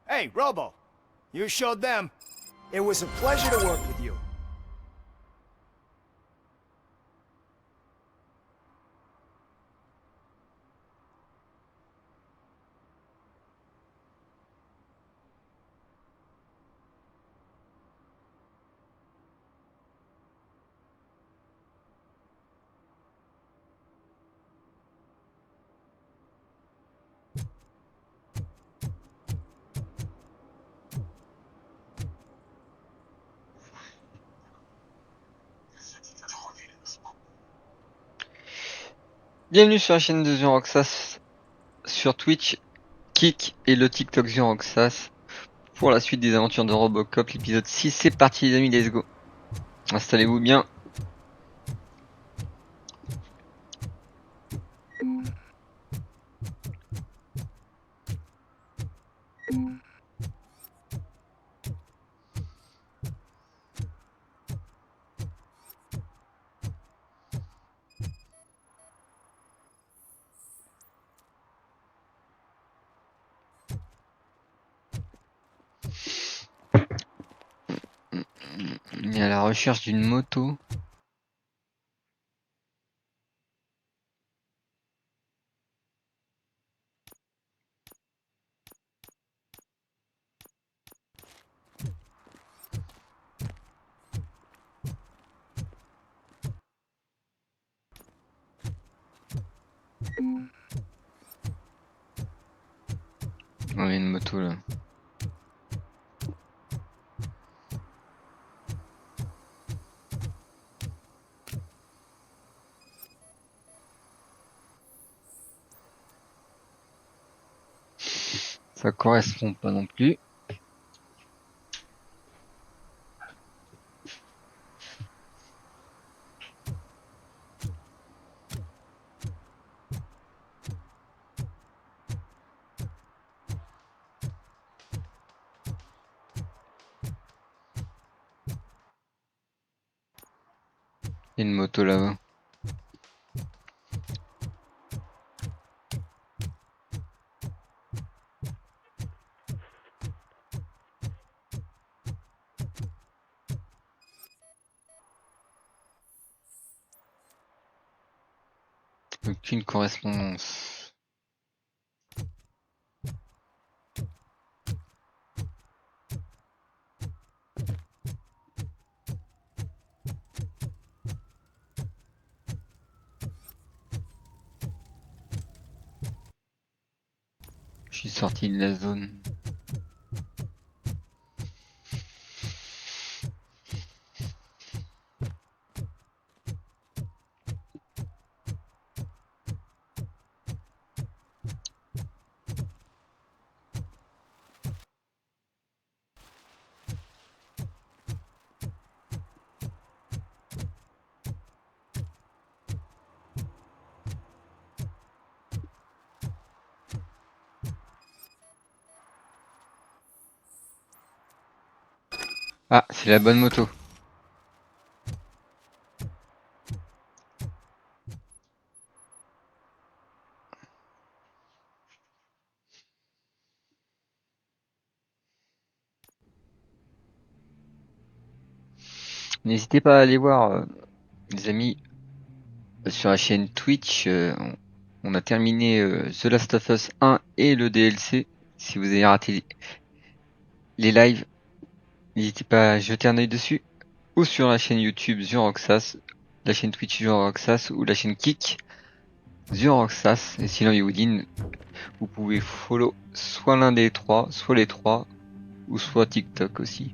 Hey, Robo. You showed them. It was a pleasure to work with you. Bienvenue sur la chaîne de Roxas sur Twitch, Kik et le TikTok Roxas pour la suite des aventures de Robocop, l'épisode 6. C'est parti les amis, let's go. Installez-vous bien. Il y a la recherche d'une moto. Oh, il y a une moto là. Ça correspond pas non plus. Il y a une moto là-bas. Aucune correspondance. Je suis sorti de la zone. Ah, c'est la bonne moto. N'hésitez pas à aller voir, les amis, sur la chaîne Twitch. On a terminé The Last of Us 1 et le DLC. Si vous avez raté les lives, n'hésitez pas à jeter un œil dessus. Ou sur la chaîne YouTube Roxas, la chaîne Twitch Roxas ou la chaîne Kik Roxas. Et sinon, Youdin, vous pouvez follow soit l'un des trois, soit les trois, ou soit TikTok aussi.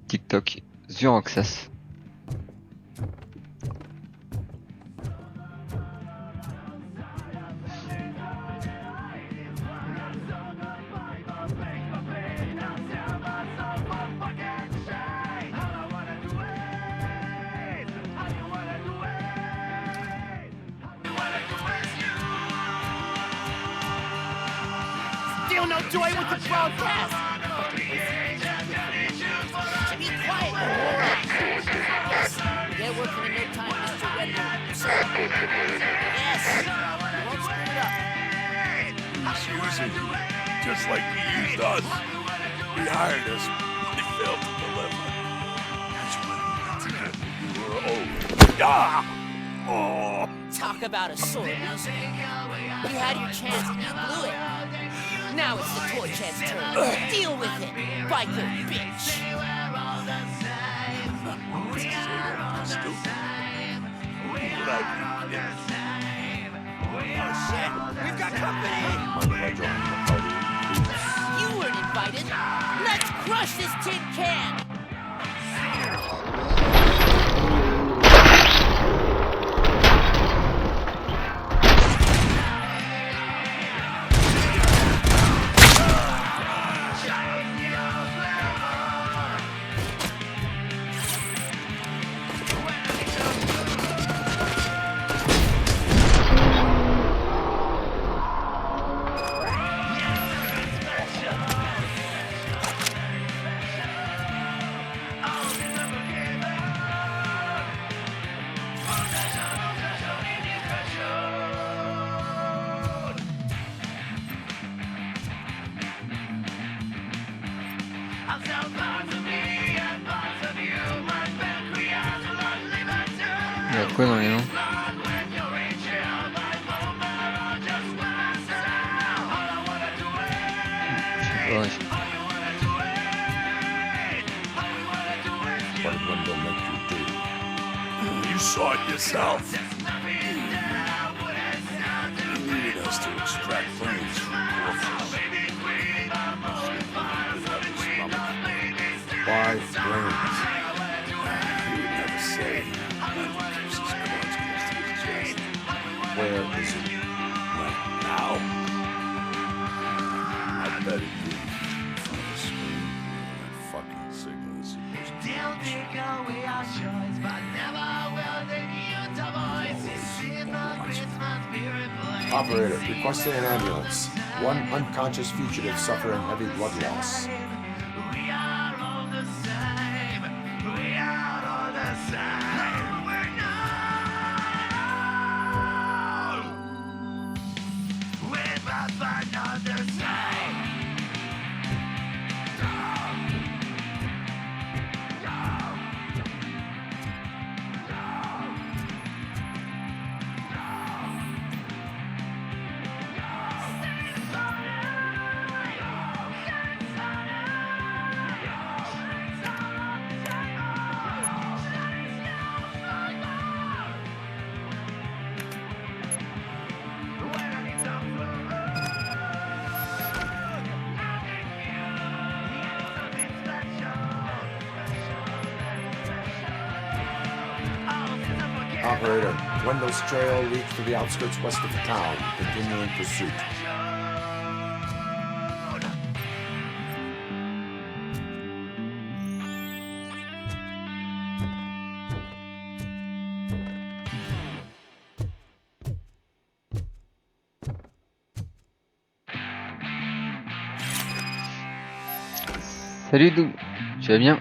TikTok Roxas. Still no joy with the broadcast. Be quiet. They're working in no time, Mr. Redmond. Yes. You won't screw it up. Use using you, just like you used us. behind us. They failed to deliver. That's when you were old. Ah! Oh! Talk about a sore loser. You had your chance and you blew it. Now it's the toy chance turn. Deal with it, biker bitch. Stupid. Oh shit! We've got company! You weren't invited. Let's crush this tin can. Il y a quoi dans les noms? Je sais pas, You saw it yourself. You needed us to extract brains from corpses. 5 brains. He would never say. Keeps his cards close to his chest. Where is it? Right now? I bet it did. In front of the screen. That fucking signal is supposed to be. Operator, requesting an ambulance. One unconscious fugitive suffering heavy blood loss. Operator, Wendell's trail leads to the outskirts west of the town, continuing pursuit. Salut Dou, tu vas bien?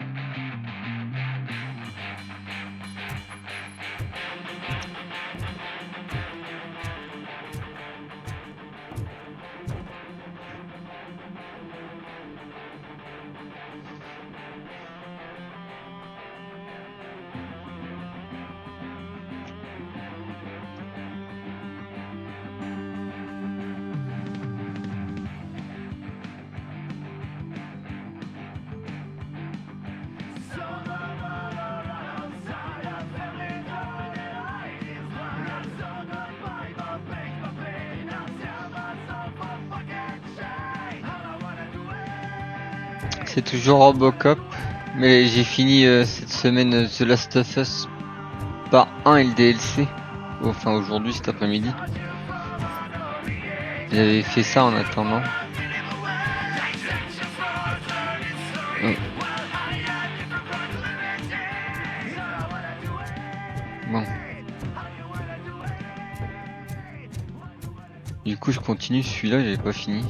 C'est toujours Robocop, mais j'ai fini cette semaine The Last of Us par 1 et le DLC, enfin aujourd'hui cet après-midi. J'avais fait ça en attendant. Bon. Du coup je continue celui-là, j'avais pas fini.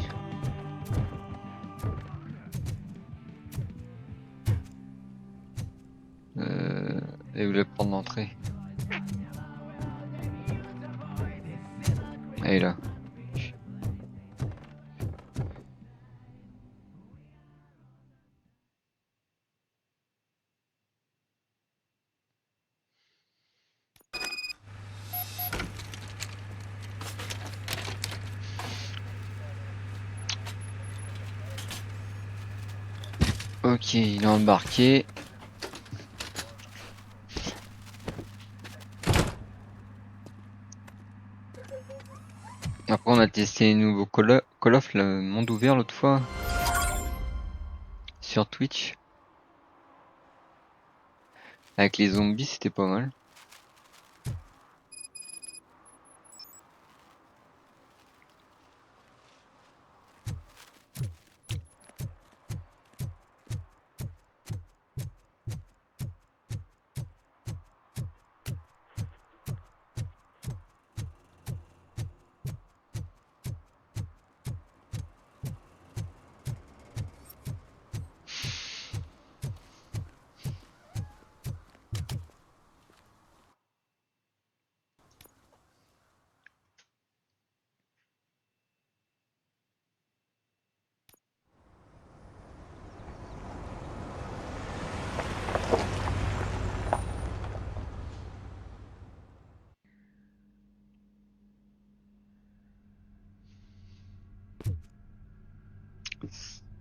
Et où la porte d'entrée? Elle est là. Ok, il est embarqué. Après, on a testé les nouveaux Call of, le monde ouvert l'autre fois. Sur Twitch. Avec les zombies, c'était pas mal.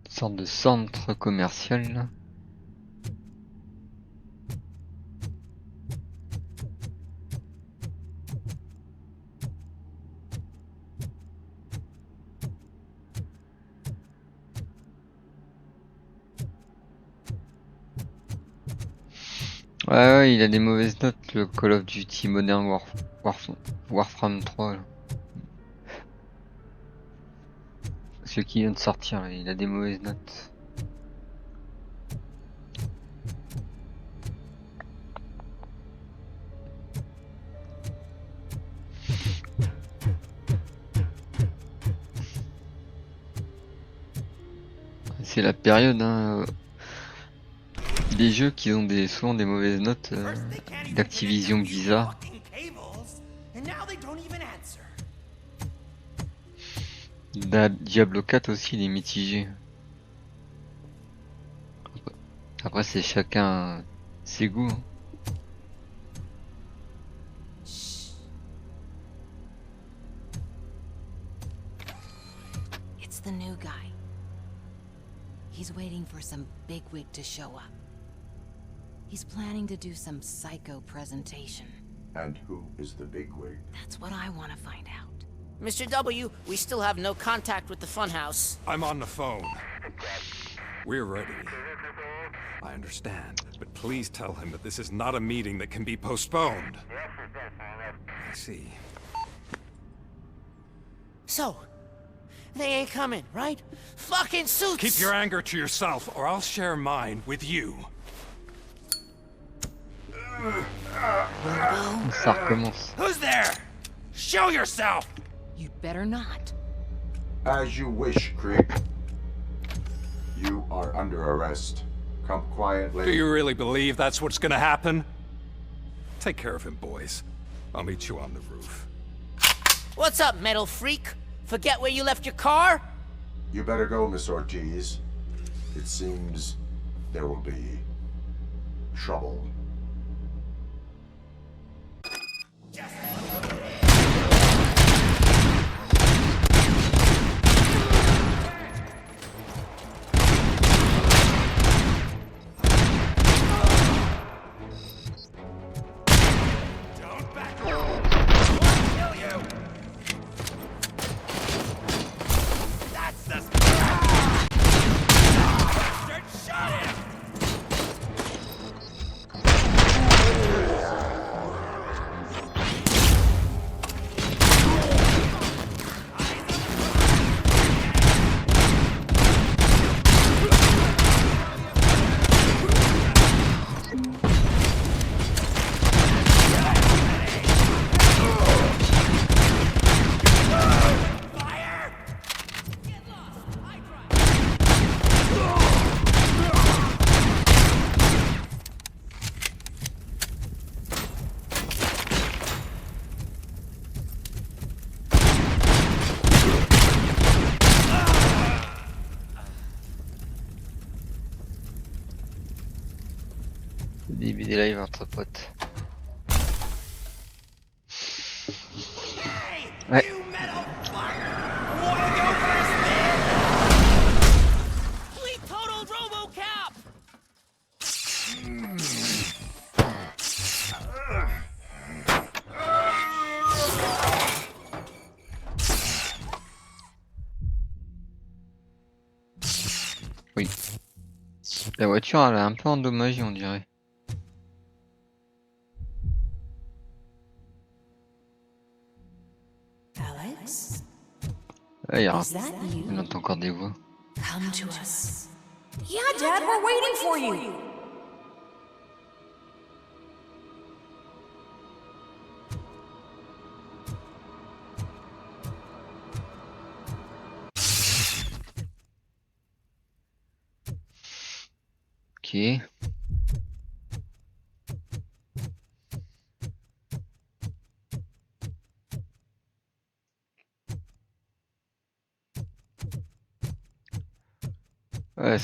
Sorte de centre commercial là. Ouais, il a des mauvaises notes le Call of Duty Modern Warframe 3 là. Ce qui vient de sortir, là, il a des mauvaises notes. C'est la période hein, des jeux qui ont souvent des mauvaises notes d'Activision Blizzard. Diablo 4 aussi, il est mitigé. Après, c'est chacun ses goûts. Hein. It's the new guy. He's waiting for some bigwig to show up. He's planning to do some psycho presentation. And who is the bigwig? That's what I want to find out. Mr. W, we still have no contact with the funhouse. I'm on the phone. We're ready. I understand, but please tell him that this is not a meeting that can be postponed. I see. So, they ain't coming, right? Fucking suits! Keep your anger to yourself, or I'll share mine with you. Ça recommence. Who's there? Show yourself! You'd better not. As you wish, Creep. You are under arrest. Come quietly. Do you really believe that's what's gonna happen? Take care of him, boys. I'll meet you on the roof. What's up, metal freak? Forget where you left your car? You better go, Miss Ortiz. It seems there will be trouble. Début des lives entre potes. Ouais. We totaled Robocop! Oui. La voiture, elle est un peu endommagée, on dirait. Alex? Ah, Is that you? on entend encore des voix. Come to us. Yeah, Dad, we're waiting for you. Ok. Ouais,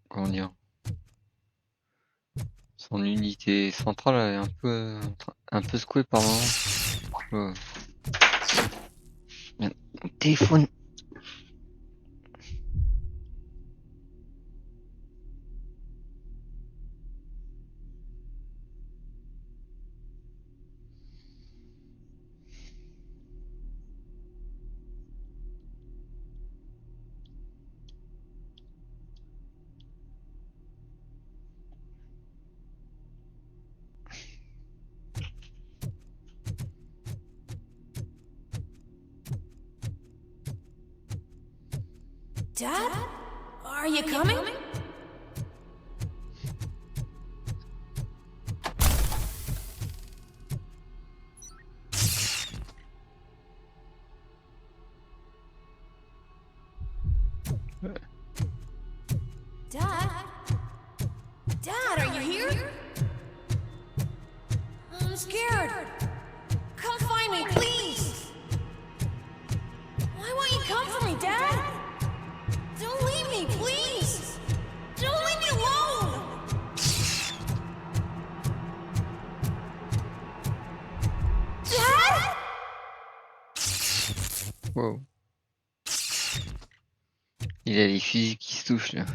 comment dire? Son unité centrale elle est un peu secouée par moment. Ouais. Merde, mon téléphone. Dad? Are you coming? Dad? Dad, are you here? I'm scared. Come find me, please. Why won't you come for me, Dad? Don't leave me, please. Don't leave me alone. Dad? Wow. Il a les fusils qui se touchent là.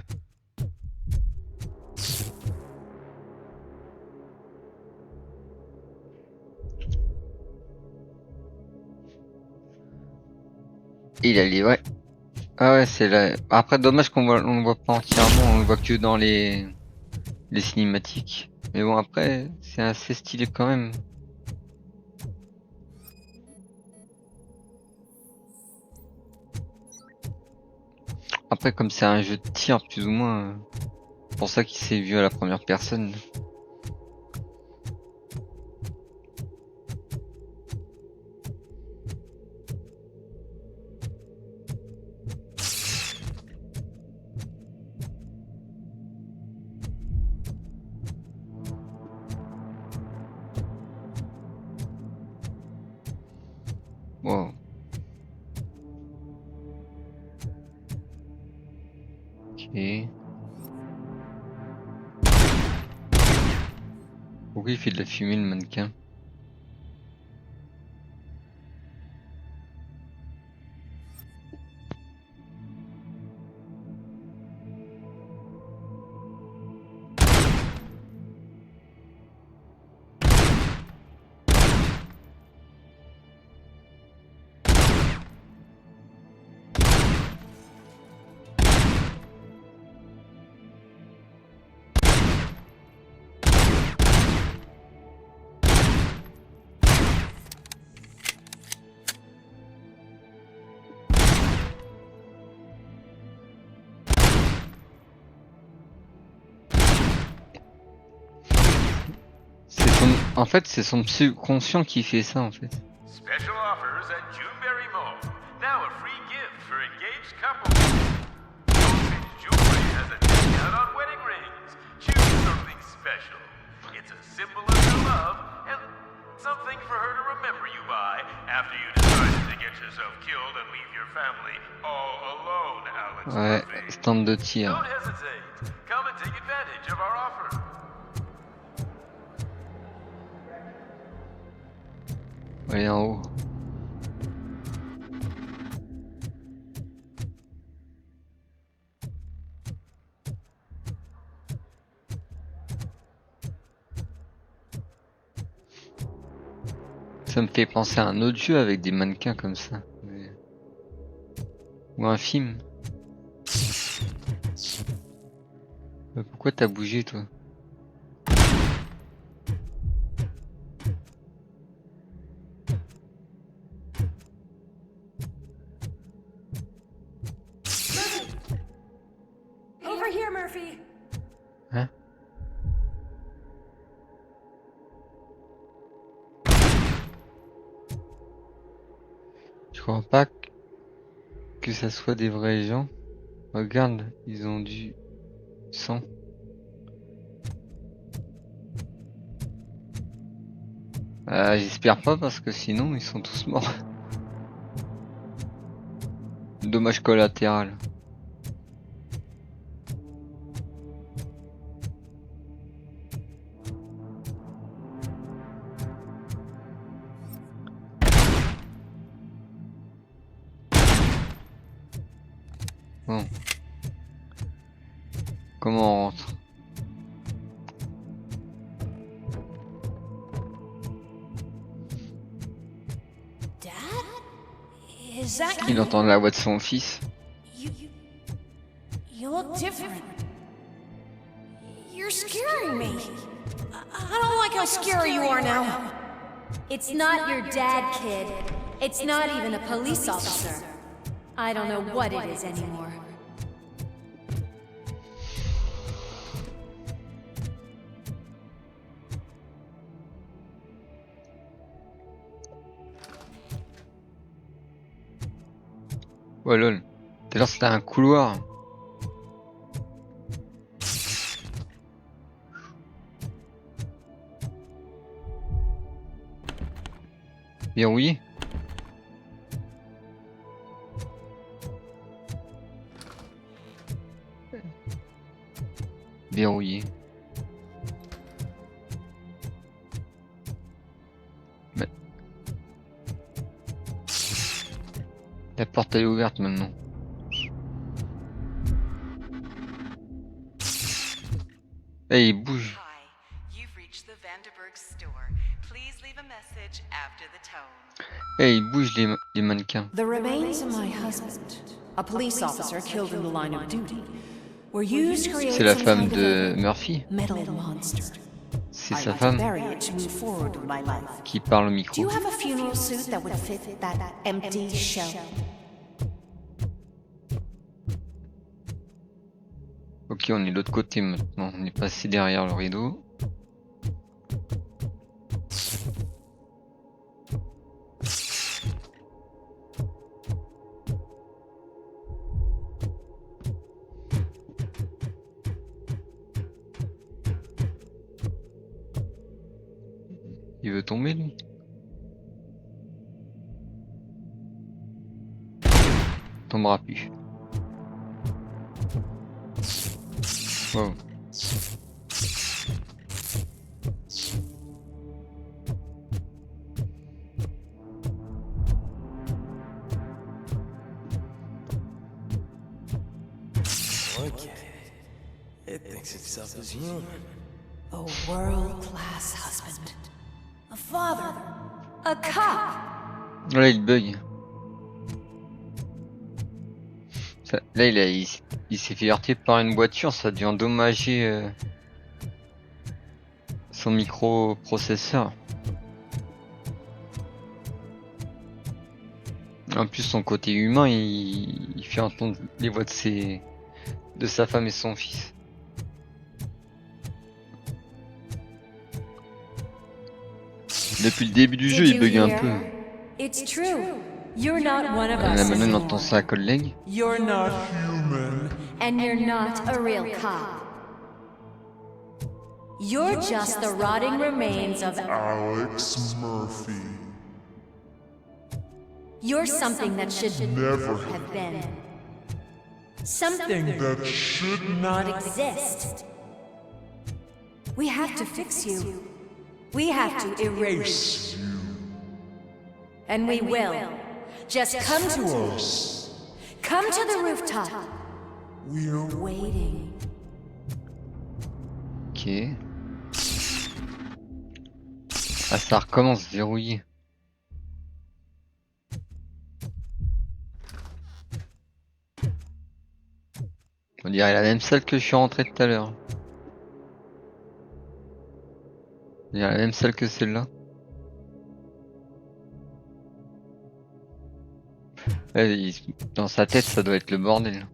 Il a les ouais. Ah ouais, c'est là. Après, dommage on le voit pas entièrement, on le voit que dans les cinématiques. Mais bon, après, c'est assez stylé quand même. Après, comme c'est un jeu de tir, plus ou moins, c'est pour ça qu'il s'est vu à la première personne. Wow. Ok. Pourquoi il fait de la fumée le mannequin? En fait, c'est son subconscient qui fait ça, en fait. Special offers at Juneberry Mall. Now a free gift for engaged couples. Goldfinch Jewelry has a discount on wedding rings. Choose something special. It's a symbol of your love and something for her to remember you by after you decided to get yourself killed and leave your family all alone, Alex. Ouais, Murphy. stand de tir. Don't hesitate. Come and take advantage of our offer. Elle est en haut. Ça me fait penser à un autre jeu avec des mannequins comme ça. Ou un film. Pourquoi t'as bougé toi? Over here, Murphy. Hein? Je crois pas que ça soit des vrais gens. Regarde, ils ont du sang. J'espère pas parce que sinon ils sont tous morts. Dommage collatéral. Bon. Comment on rentre? Dad? Is that Il you? entend la voix de son fils. You look different. You're scaring me. I don't like how scary you are now. It's not your dad, kid. It's not even a police officer. I don't know what it is anymore. Oh lol. Tout à l'heure c'était un couloir. Verrouillé. Verrouillé. Mais... La porte elle est ouverte maintenant. Eh, il bouge. Hi, you've reached the Vanderburg store. Please leave a message after the tone. Eh, il bouge les mannequins. The remains of my husband, a police officer killed in the line of duty, were used to create C'est la some femme kind of de a Murphy. metal monster. C'est I sa had to femme bury it to move forward with my life. qui parle au Do micro. you have a funeral suit that would fit that empty shell? Ok, on est de l'autre côté maintenant. On est passé derrière le rideau. Il veut tomber lui. Tombera plus. Wow. Okay. It thinks itself as human. A world-class husband, a father, a cop. Là il bug. Là il s'est fait heurter par une voiture, ça a dû endommager son microprocesseur. En plus son côté humain il fait entendre les voix de sa femme et son fils. Depuis le début du jeu il bug un peu. It's true. You're not one of Là us maintenant il entend anymore. sa collègue. You're not human. And you're not a real cop. You're just the rotting remains of... Alex Murphy. You're something that should Never have been. Something that should not not exist. We have to fix you. We have to erase you. And we will. Just come to us. Come to the rooftop. We're Waiting. Ok. Ah ça recommence verrouillé. On dirait la même salle que je suis rentré tout à l'heure. On dirait la même salle que celle-là. Ouais, dans sa tête, ça doit être le bordel.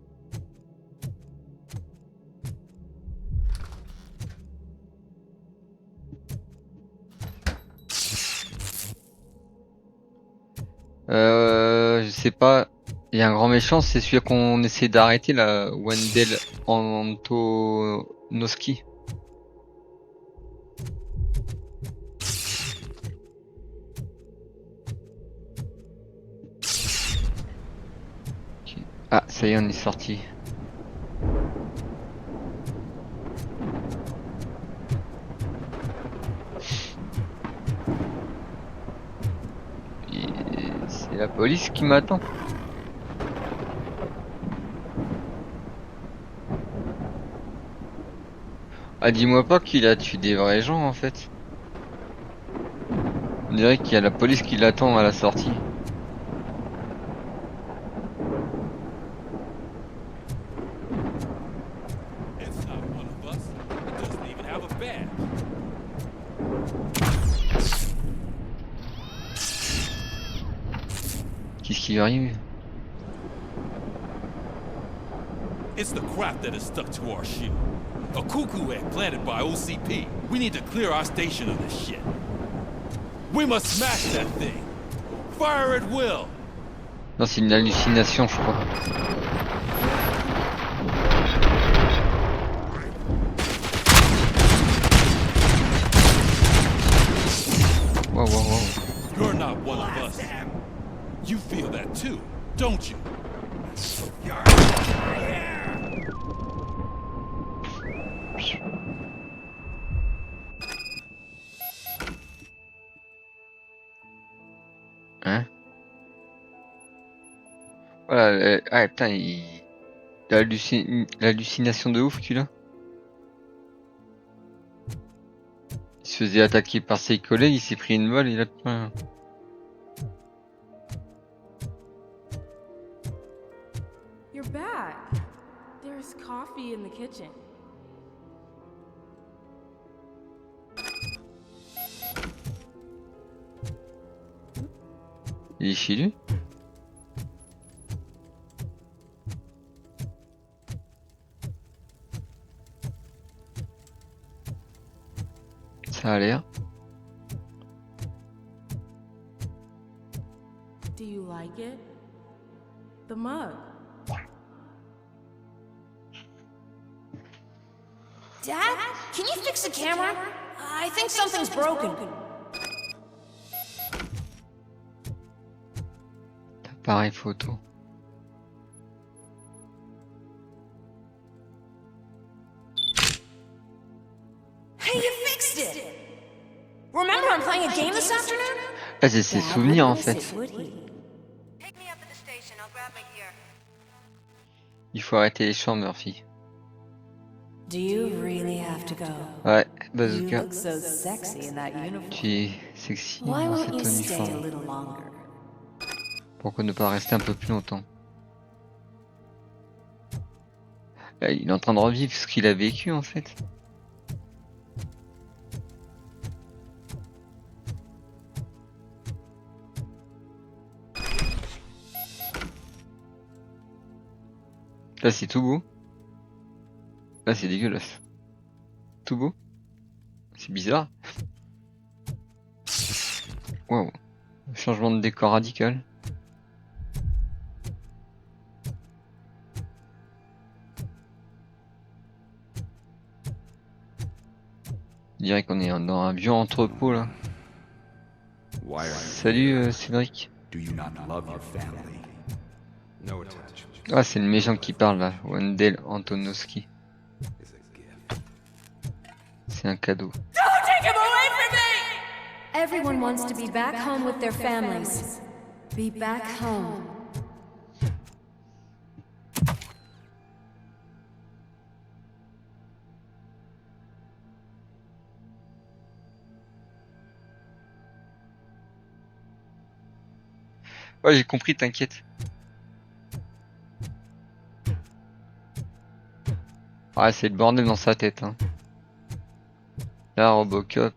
Je sais pas. Il y a un grand méchant, c'est celui qu'on essaie d'arrêter, là, Wendell Antonowski. Ok. Ah, ça y est, on est sorti. Et c'est la police qui m'attend. Ah, dis-moi pas qu'il a tué des vrais gens en fait. On dirait qu'il y a la police qui l'attend à la sortie. It's not one of us. It doesn't even have a badge. Qu'est-ce qui lui arrive? It's the crap that is stuck to our shield. A cuckoo egg planted by OCP. We need to clear our station of this shit. We must smash that thing. Fire at will. Non, c'est une hallucination, je crois. Wow, wow, wow. You're not one of us. You feel that too, don't you? Hein? Voilà, ah putain, l'hallucination de ouf qu'il a. Il se faisait attaquer par ses collègues, il s'est pris une balle, il a plein. You're back. There's coffee in the kitchen. Il est chez lui? Ça a l'air. Do you like it? The mug. Dad, can you fix the camera? I think something's broken. Appareil photo. Hey, you fixed it! Remember I'm playing a game this afternoon? Ah, c'est ses souvenirs en fait. Il faut arrêter les chants, Murphy. Do you really have to go? Ouais, You Bazooka. look so sexy in that uniform. Tu es sexy Why dans won't cet you stay a uniforme. little longer? Pourquoi ne pas rester un peu plus longtemps? Là, il est en train de revivre ce qu'il a vécu en fait. Là c'est tout beau. Là c'est dégueulasse. Tout beau. C'est bizarre. Waouh. Changement de décor radical. Je dirais qu'on est dans un vieux entrepôt là. Salut Cédric. Do you not love your family? No attachment. Ah, c'est le méchant qui parle là, Wendell Antonowski. C'est un cadeau. Everyone wants to be back home with their families. Be back home. Ouais, j'ai compris, t'inquiète. Ouais, c'est le bordel dans sa tête. Hein. Là, Robocop.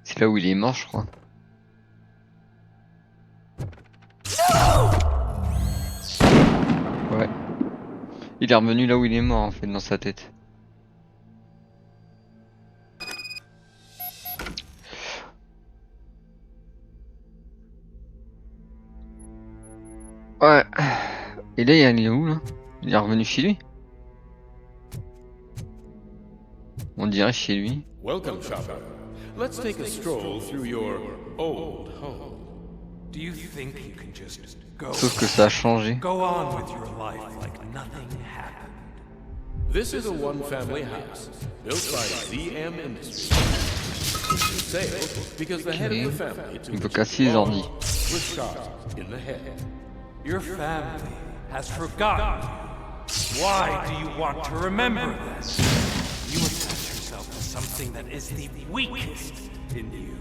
C'est là où il est mort, je crois. Ouais. Il est revenu là où il est mort, en fait, dans sa tête. Ouais. Et là, il est où, là? Il est revenu chez lui? On dirait chez lui. Welcome, Chopper. Let's take a stroll through your old home. Do you think you can just go? Sauf que ça a changé. Go on with your life like nothing happened. This is a one-family house built by ZM Industries. It's for sale because the head of the family took Il peut casser les ordi. was shot in the head. Your family has forgotten you. Why do you want to remember this? You attach yourself to something that is the weakest in you.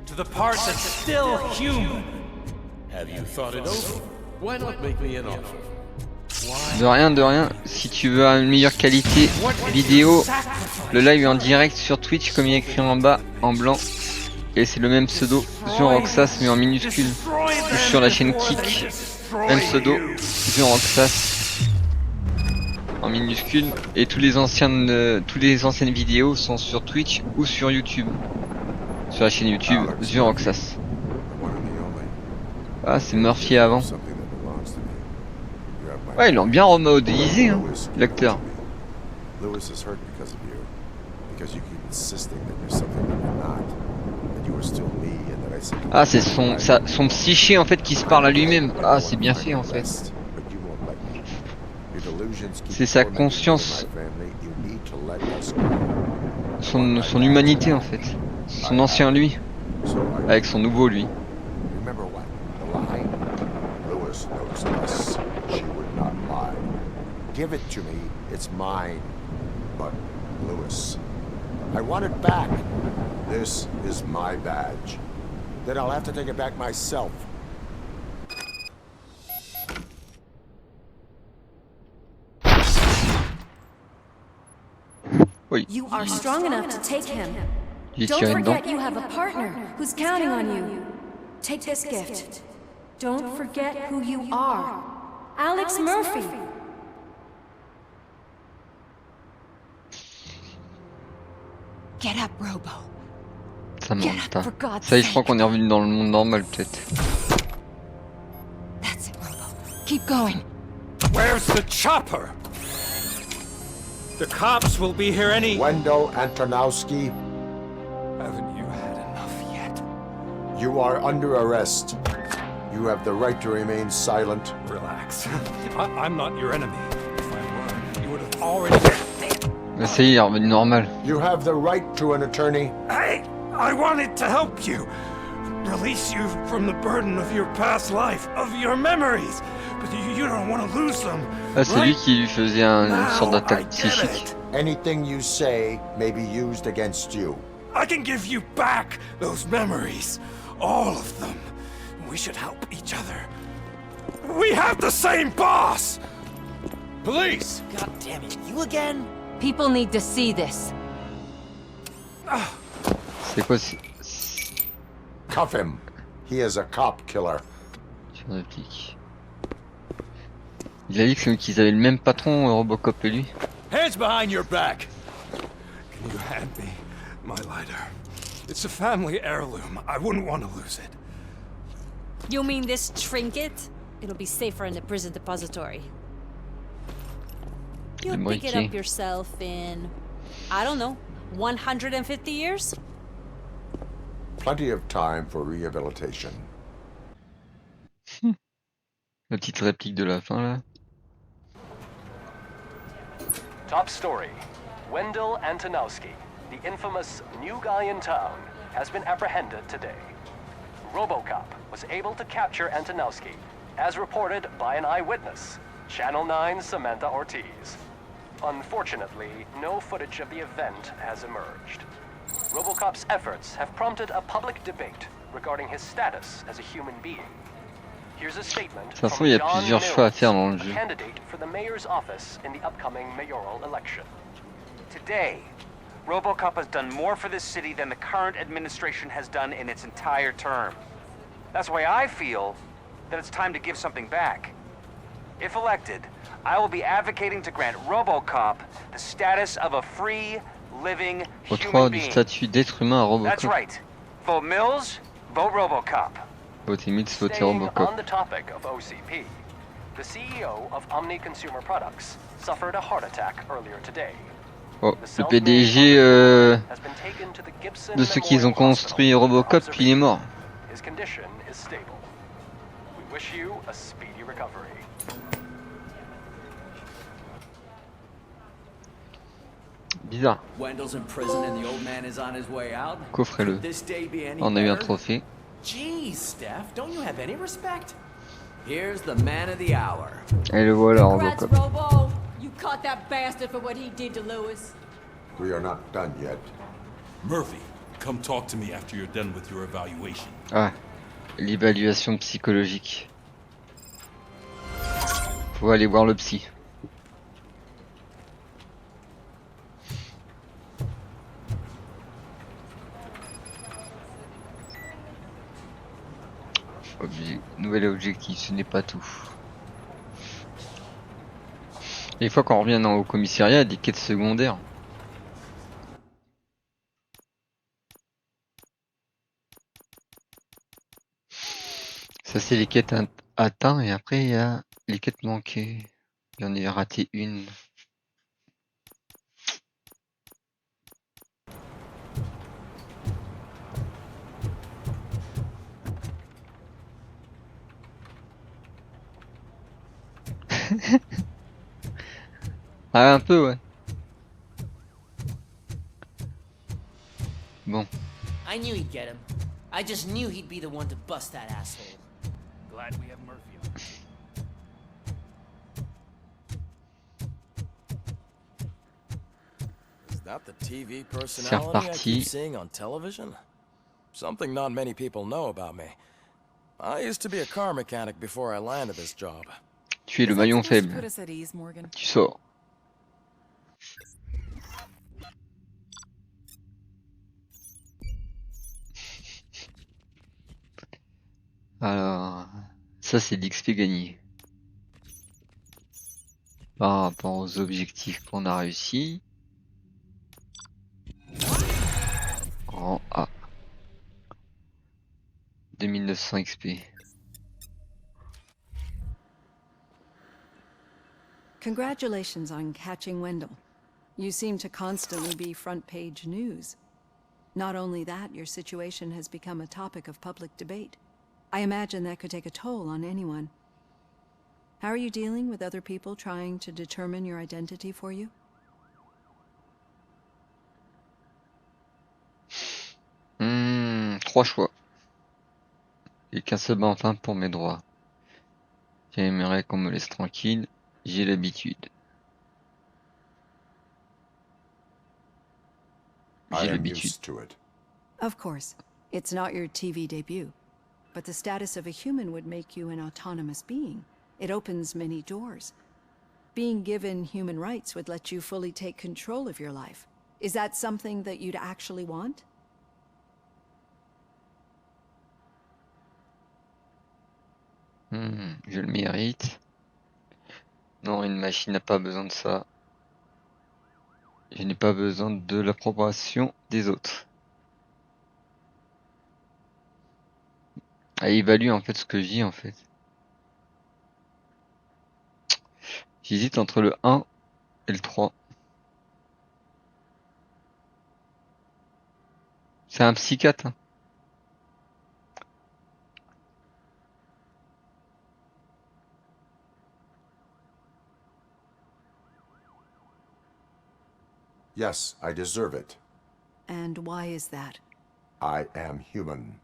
To the part that's still human. Have you thought it over? Why not make me an offer? De rien, de rien. Si tu veux une meilleure qualité vidéo, le live est en direct sur Twitch comme il est écrit en bas en blanc. Et c'est le même pseudo, Roxas mais en minuscule. Ou sur la chaîne Kick, même pseudo, Roxas en minuscule. Et toutes les anciennes vidéos sont sur Twitch ou sur YouTube. Sur la chaîne YouTube, Roxas. Ah, c'est Murphy avant. Ouais, ils l'ont bien remodélisé, hein, l'acteur. Ah, c'est son psyché en fait qui se parle à lui-même. Ah, c'est bien fait en fait. C'est sa conscience, son humanité en fait, son ancien lui, avec son nouveau lui. Give it to me, it's mine. But, Lewis, I want it back. This is my badge. Then I'll have to take it back myself. Oui. You are strong enough to take him. J'ai Don't tiré dedans. forget you have a partner who's counting on you. Take this gift. Don't forget who you are. Alex Murphy. Get up, Robo. Ça monte. Ça y est, je crois qu'on est revenu dans le monde normal peut-être. That's it, Robo. Keep going. Where's the chopper? The cops will be here any... Wendell Antonowski, Haven't you had enough yet? you are under arrest. You have the right to remain silent. Relax. I'm not your enemy. If I were, you would have already... Mais ça y est, il est revenu normal. You have the right to an attorney. Hey! I wanted to help you! Release you from the burden of your past life, of your memories! But you don't want to lose them! Ah, c'est lui qui lui faisait une sorte d'attaque psychique. Anything you say may be used against you. I can give you back those memories. All of them. We should help each other. We have the same boss! Police! God damn it, you again? People need to see this. C'est quoi Cuff him. He is a cop killer. sur réplique. Il a dit qu'ils avaient le même patron, Robocop et lui. Hands behind your back! Can you hand me my lighter? It's a family heirloom. I wouldn't want to lose it. You mean this trinket? It'll be safer in the prison depository. You'll pick it up yourself in, I don't know, 150 years? Plenty of time for rehabilitation. La petite réplique de la fin là. Top story. Wendell Antonowski, the infamous new guy in town, has been apprehended today. Robocop was able to capture Antonowski, as reported by an eyewitness, Channel 9's Samantha Ortiz. Unfortunately, no footage of the event has emerged. Robocop's efforts have prompted a public debate regarding his status as a human being. Here's a statement De toute façon, from il y a John plusieurs choix à Mills, faire dans le a jeu. candidate for the mayor's office in the upcoming mayoral election. Today, Robocop has done more for this city than the current administration has done in its entire term. That's why I feel that it's time to give something back. If elected, I will be advocating to grant Robocop the status of a free, living Octroi human du being. statut d'être humain à That's Robocop. right. Vote Mills, vote Robocop. Votez Mills, votez Staying on Robocop. the topic of OCP, the CEO of Omni Consumer Products suffered a heart attack earlier today. Oh, le PDG Has been taken to the Gibson de ceux qui ont Memorial construit Hospital for Robocop, il est mort. His condition is stable. We wish you a speedy recovery. Bizarre. Wendell's in prison and the old man is on his way out. Coffrez-le. Could this day be any On a eu un better? trophée. Jeez, Steph, don't you have any respect? Here's the man of the hour. Et le voilà, Congrats, Robocop. Robo! You caught that bastard for what he did to Lewis. We are not done yet. Murphy, come talk to me after you're done with your evaluation. Ah, l'évaluation psychologique. Faut aller voir le psy. Nouvel objectif, ce n'est pas tout. Et une fois qu'on revient au commissariat, il y a des quêtes secondaires. Ça c'est les quêtes atteintes et après il y a les quêtes manquées. Il y en a raté une. Ah, un peu, ouais. Bon. I knew he'd get him. I just knew he'd be the one to bust that asshole. Glad we have Murphy on. Is that the TV C'est personality I reparti. keep seeing on television? Something not many people know about me. I used to be a car mechanic before I landed this job. Tu es le maillon faible. Put us at ease, Morgan. Tu sors. Alors, ça c'est l'XP gagné. Par rapport aux objectifs qu'on a réussi. Rang A. 2900 XP. Congratulations on catching Wendell. You seem to constantly be front page news. Not only that, your situation has become a topic of public debate. I imagine that could take a toll on anyone. How are you dealing with other people trying to determine your identity for you? Trois choix. Quelqu'un se bat enfin pour mes droits. J'aimerais qu'on me laisse tranquille. J'ai l'habitude. I am used to it. Of course. It's not your TV debut. But the status of a human would make you an autonomous being. It opens many doors. Being given human rights would let you fully take control of your life. Is that something that you'd actually want? Je le mérite. Non, une machine n'a pas besoin de ça. Je n'ai pas besoin de l'approbation des autres. Elle évalue en fait ce que je dis en fait. J'hésite entre le 1 et le 3. C'est un psychiatre. Hein. Yes, I deserve it. And why is that? I am human.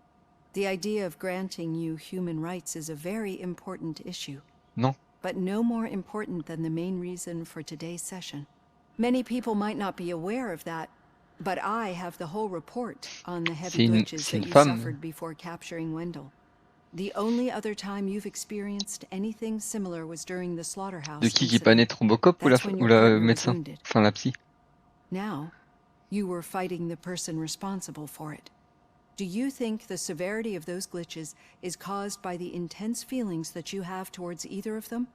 The idea of granting you human rights is a very important issue. Non. But no more important than the main reason for today's session. Many people might not be aware of that, but I have the whole report on the heavy glitches that you suffered before capturing Wendell. The only other time you've experienced anything similar was during the slaughterhouse De qui est incident. pas net, Robocop That's when ou your la partner was médecin? wounded. Enfin, la psy. Now, you were fighting the person responsible for it. Do you think the severity of those glitches is caused by the intense feelings that you have towards either of them?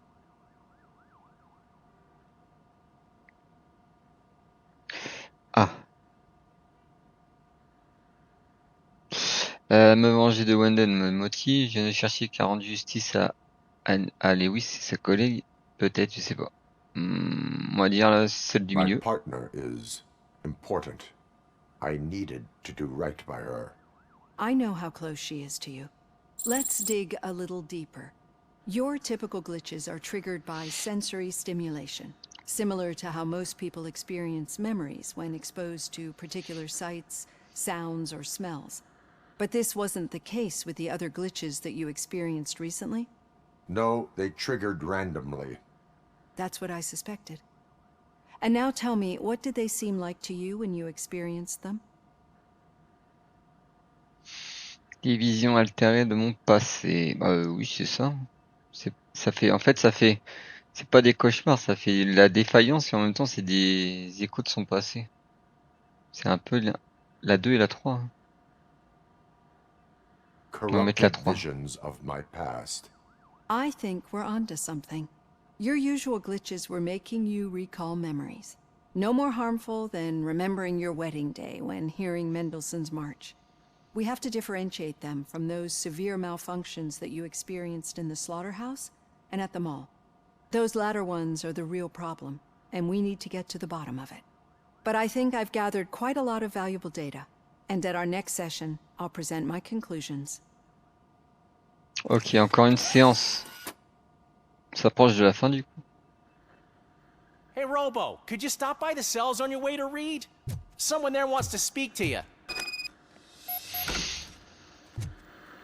Ah. Me venger de Wendell me motive. Je viens de chercher qui a rendu justice à Lewis et sa collègue. Peut-être, je sais pas. On va dire celle du milieu. My partner is important. I needed to do right by her. I know how close she is to you. Let's dig a little deeper. Your typical glitches are triggered by sensory stimulation, similar to how most people experience memories when exposed to particular sights, sounds, or smells. But this wasn't the case with the other glitches that you experienced recently? No, they triggered randomly. That's what I suspected. And now tell me, what did they seem like to you when you experienced them? Les visions altérées de mon passé. Oui, c'est ça. C'est pas des cauchemars, ça fait la défaillance et en même temps c'est des échos de son passé. C'est un peu la 2 et la 3. On va mettre la 3. Visions of my past. I think we're onto something. Your usual glitches were making you recall memories. No more harmful than remembering your wedding day when hearing Mendelssohn's March. We have to differentiate them from those severe malfunctions that you experienced in the slaughterhouse and at the mall. Those latter ones are the real problem, and we need to get to the bottom of it. But I think I've gathered quite a lot of valuable data, and at our next session, I'll present my conclusions. Ok, encore une séance. On s'approche de la fin du coup. Hey Robo, could you stop by the cells on your way to read? Someone there wants to speak to you.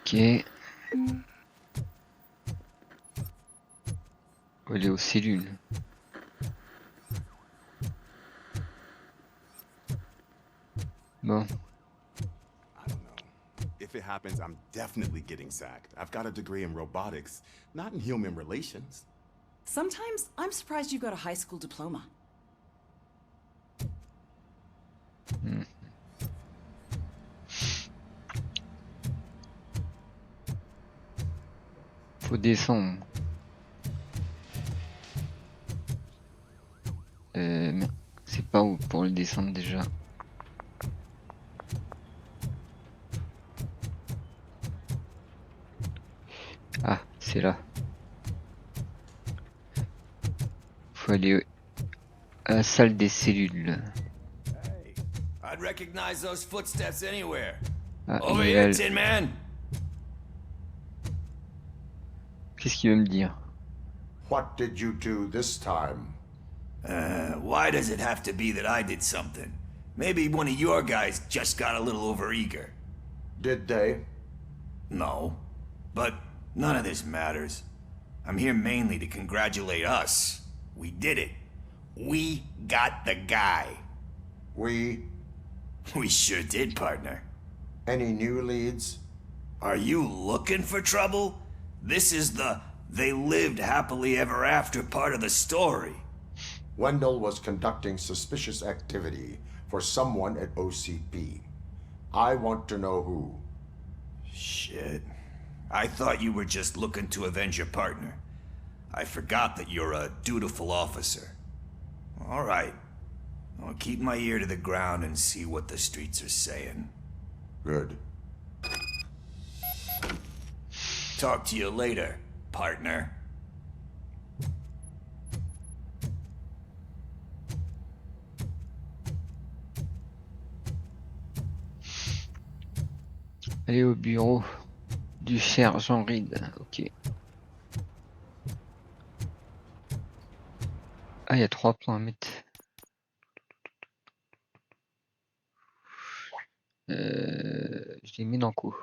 Ok. Oh, il est aux cellules. Bon. I don't know. If it happens, I'm definitely getting sacked. I've got a degree in robotics, not in human relations. Sometimes I'm surprised you got a high school diploma. Faut descendre. Mais c'est pas où pour le descendre déjà. Ah, c'est là. Faut aller à la salle des cellules. I'd recognize those footsteps anywhere. Ah, Over il here, va- Tin Man. Qu'est-ce qu'il veut me dire? What did you do this time? Why does it have to be that I did something? Maybe one of your guys just got a little overeager. Did they? No. But none of this matters. I'm here mainly to congratulate us. We did it. We got the guy. We? We sure did, partner. Any new leads? Are you looking for trouble? This is the they lived happily ever after part of the story. Wendell was conducting suspicious activity for someone at OCP. I want to know who. Shit. I thought you were just looking to avenge your partner. I forgot that you're a dutiful officer. All right. I'll keep my ear to the ground and see what the streets are saying. Good. Talk to you later, partner. Aller au bureau du cher Jean Reed. Ok. Ah, il y a 3 points à mettre. Je les mets dans le coup.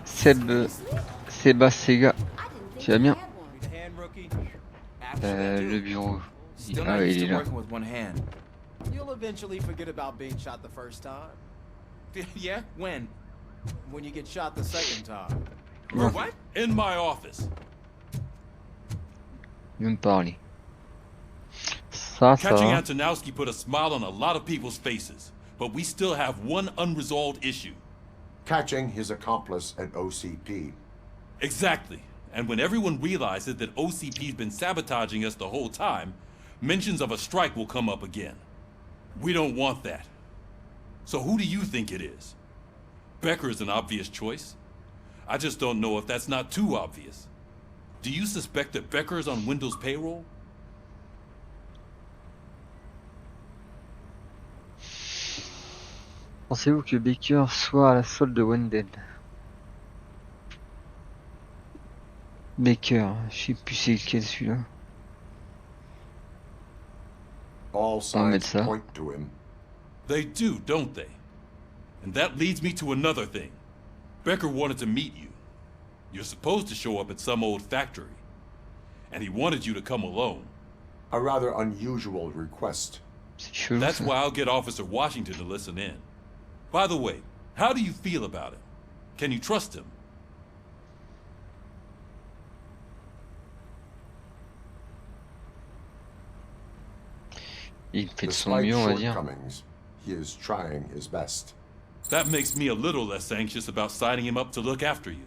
Salut Seba Sega. Tu vas bien? Le bureau. Still Ah not ouais, used il est to là. working with one hand. You'll eventually forget about being shot the first time. Yeah? When? When you get shot the second time. Bon. What? In my office. Il veut me parler. Ça Catching va. Antonowski put a smile on a lot of people's faces, but we still have one unresolved issue. Catching his accomplice at OCP. Exactly. And when everyone realizes that OCP's been sabotaging us the whole time, mentions of a strike will come up again. We don't want that. So who do you think it is? Becker is an obvious choice. I just don't know if that's not too obvious. Do you suspect that Becker is on Windows payroll? Pensez-vous que Baker soit à la solde de Wendell? Baker, je sais plus c'est lequel celui-là. All On va mettre signs ça. point to him. They do, don't they? And that leads me to another thing. Becker wanted to meet you. You're supposed to show up at some old factory. And he wanted you to come alone. A rather unusual request. That's why I'll get Officer Washington to listen in. By the way, how do you feel about him? Can you trust him? Il fait de son Despite mieux, on va dire. shortcomings, he is trying his best. That makes me a little less anxious about signing him up to look after you.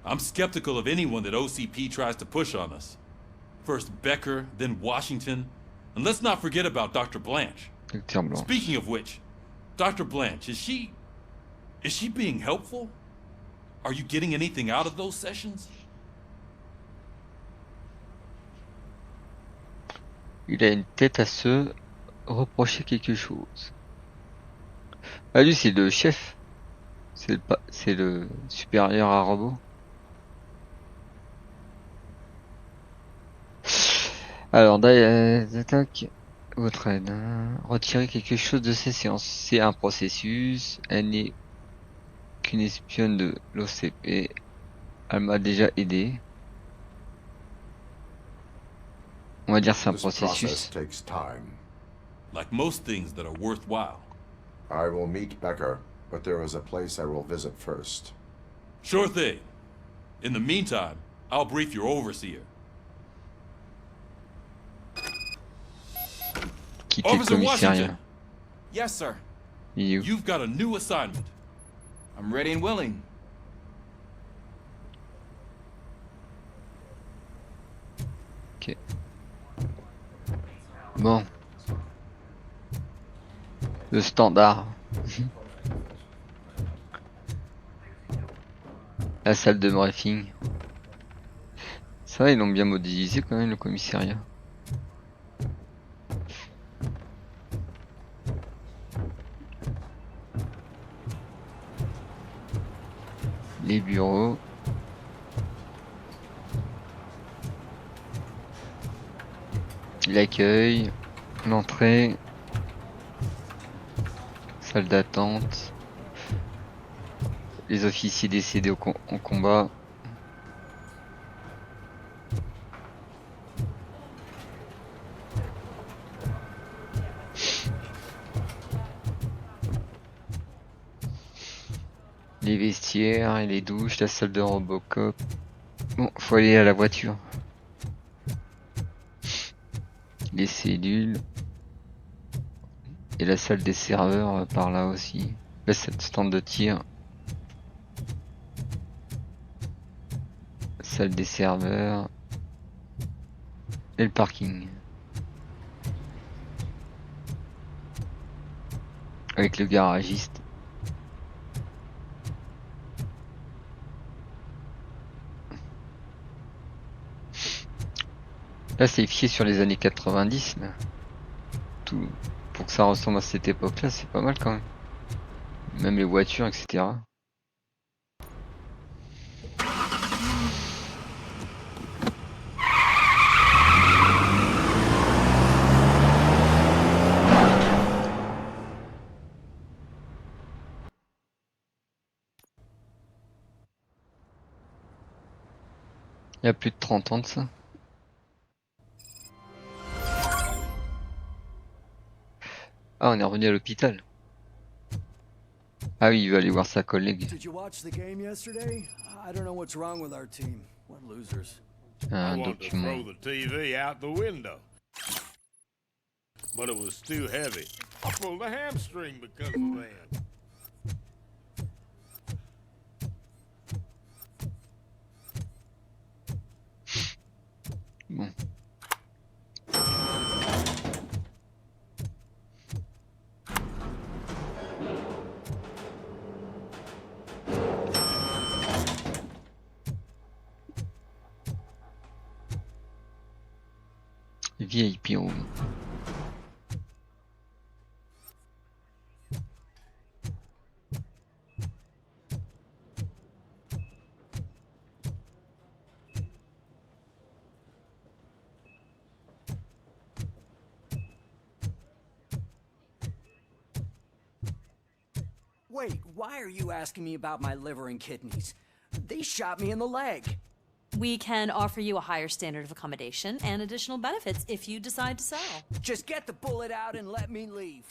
I'm skeptical of anyone that OCP tries to push on us. First Becker, then Washington, and let's not forget about Dr. Blanche. Docteur Blanche. Speaking of which, Dr. Blanche, is she being helpful? Are you getting anything out of those sessions? Il a une tête à se reprocher quelque chose. Ah lui c'est le chef. C'est le supérieur à robot. Alors d'attaque votre aide. Retirer quelque chose de ces séances. C'est un processus. Elle n'est qu'une espionne de l'OCP. Elle m'a déjà aidé. On va dire c'est un This process processus. takes time. Like most things that are worthwhile. I will meet Becker, but there is a place I will visit first. Sure thing. In the meantime, I'll brief your overseer. Quitter le Officer commissariat. Washington, Yes, sir. Il est où? you've got a new assignment. I'm ready and willing. Ok. Bon. Le standard. La salle de briefing. Ça va, ils l'ont bien modélisé quand même le commissariat. Les bureaux. L'accueil. L'entrée. Salle d'attente. Les officiers décédés en combat. Les vestiaires et les douches, la salle de Robocop. Bon, faut aller à la voiture. Les cellules. Et la salle des serveurs par là aussi. Là, c'est le stand de tir. Salle des serveurs. Et le parking. Avec le garagiste. Là, c'est fié sur les années 90. Là. Tout, pour que ça ressemble à cette époque-là, c'est pas mal quand même. Même les voitures, etc. Il y a plus de 30 ans de ça. Ah, on est revenu à l'hôpital. Ah oui, il veut aller voir sa collègue. Did you watch the game yesterday? I don't know what's wrong with our team. We're losers. I Un wanted to document. throw the TV out the window, but it was too heavy. I pulled a hamstring because of that. Bon. VIP room. Wait, why are you asking me about my liver and kidneys? They shot me in the leg. We can offer you a higher standard of accommodation and additional benefits if you decide to sell. Just get the bullet out and let me leave.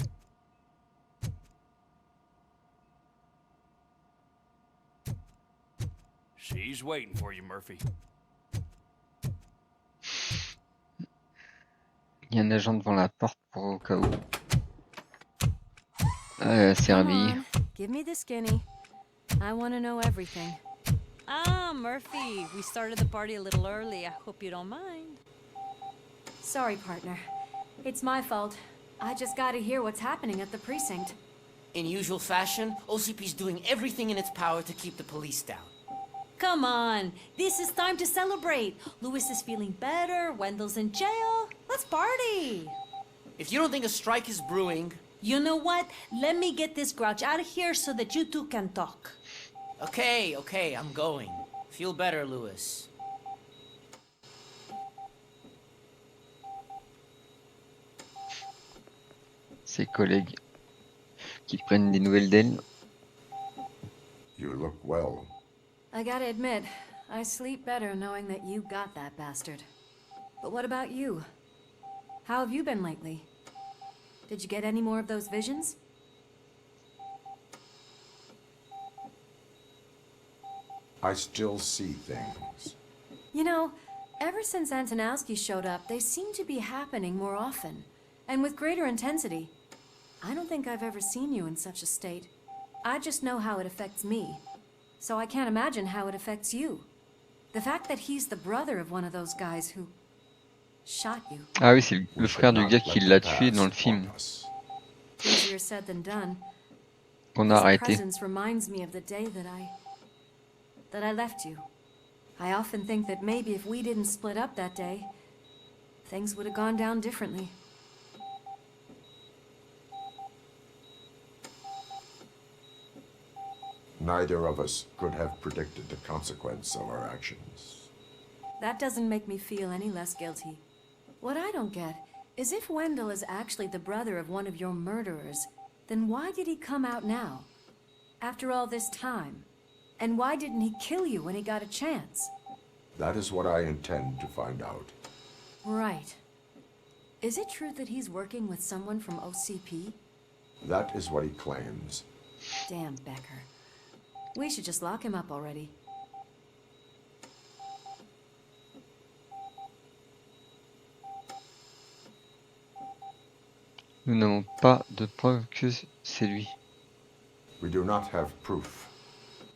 She's waiting for you, Murphy. Il y a un agent devant la porte pour au cas où. Servi. Give me the skinny. I want to know everything. Ah, Murphy, we started the party a little early. I hope you don't mind. Sorry, partner. It's my fault. I just gotta hear what's happening at the precinct. In usual fashion, OCP's doing everything in its power to keep the police down. Come on, this is time to celebrate. Lewis is feeling better, Wendell's in jail. Let's party. If you don't think a strike is brewing... You know what? Let me get this grouch out of here so that you two can talk. Okay, I'm going. Feel better, Lewis. Ses collègues qui prennent des nouvelles d'elle. You look well. I gotta admit, I sleep better knowing that you got that bastard. But what about you? How have you been lately? Did you get any more of those visions? I still see things. You know, ever since Antonowski showed up, they seem to be happening more often, and with greater intensity. I don't think I've ever seen you in such a state. I just know how it affects me, so I can't imagine how it affects you. The fact that he's the brother of one of those guys who shot you. Ah oui, c'est le frère du gars qui l'a tué dans le film. Easier said than done. On a His arrêté. presence reminds me of the day that I left you. I often think that maybe if we didn't split up that day, things would have gone down differently. Neither of us could have predicted the consequence of our actions. That doesn't make me feel any less guilty. What I don't get is if Wendell is actually the brother of one of your murderers, then why did he come out now? After all this time? And why didn't he kill you when he got a chance? That is what I intend to find out. Right. Is it true that he's working with someone from OCP? That is what he claims. Damn Becker. We should just lock him up already. Nous n'avons pas de preuve que c'est lui. We do not have proof.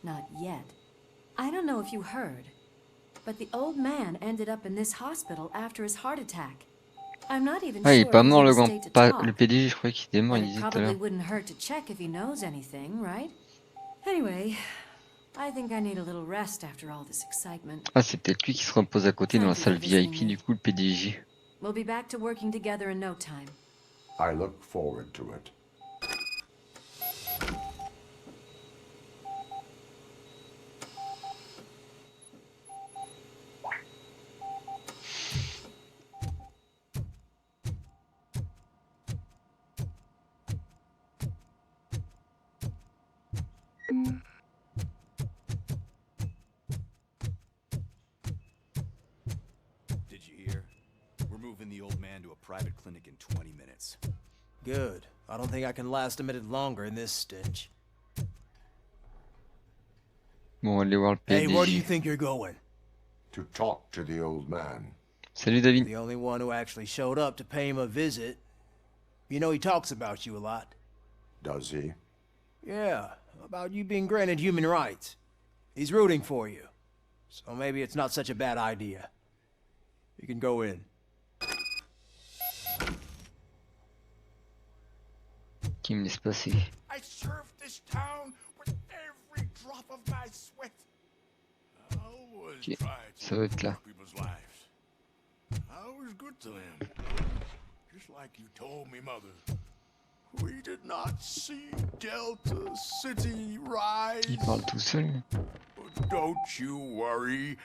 Not yet. I don't know if you heard, but the old man ended up in this hospital after his heart attack. I'm not even Ah, il sure est pas if he's mort in a le grand, state to pas talk, le PDG, je croyais qu'il était mort, but il it disait tout à probably l'heure. wouldn't hurt to check if he knows anything, right? Anyway, I think I need a little rest after all this excitement. Ah, c'est peut-être lui qui se repose à côté dans la salle VIP, du coup le PDG. We'll be back to working together in no time. I look forward to it. moving the old man to a private clinic in 20 minutes. Good. I don't think I can last a minute longer in this stench. Bon, allez voir le Hey, where do you PDG. think you're going? To talk to the old man. Salut David. The only one who actually showed up to pay him a visit. You know he talks about you a lot. Does he? Yeah, about you being granted human rights. He's rooting for you. So maybe it's not such a bad idea. You can go in. Qui me laisse passer. I served this town with every drop of my sweat. I always Ok, tried to ça va être là. improve people's lives. I was good to them. Just like you told me, Mother. We did not see Delta City rise. Il parle tout seul. But don't you worry.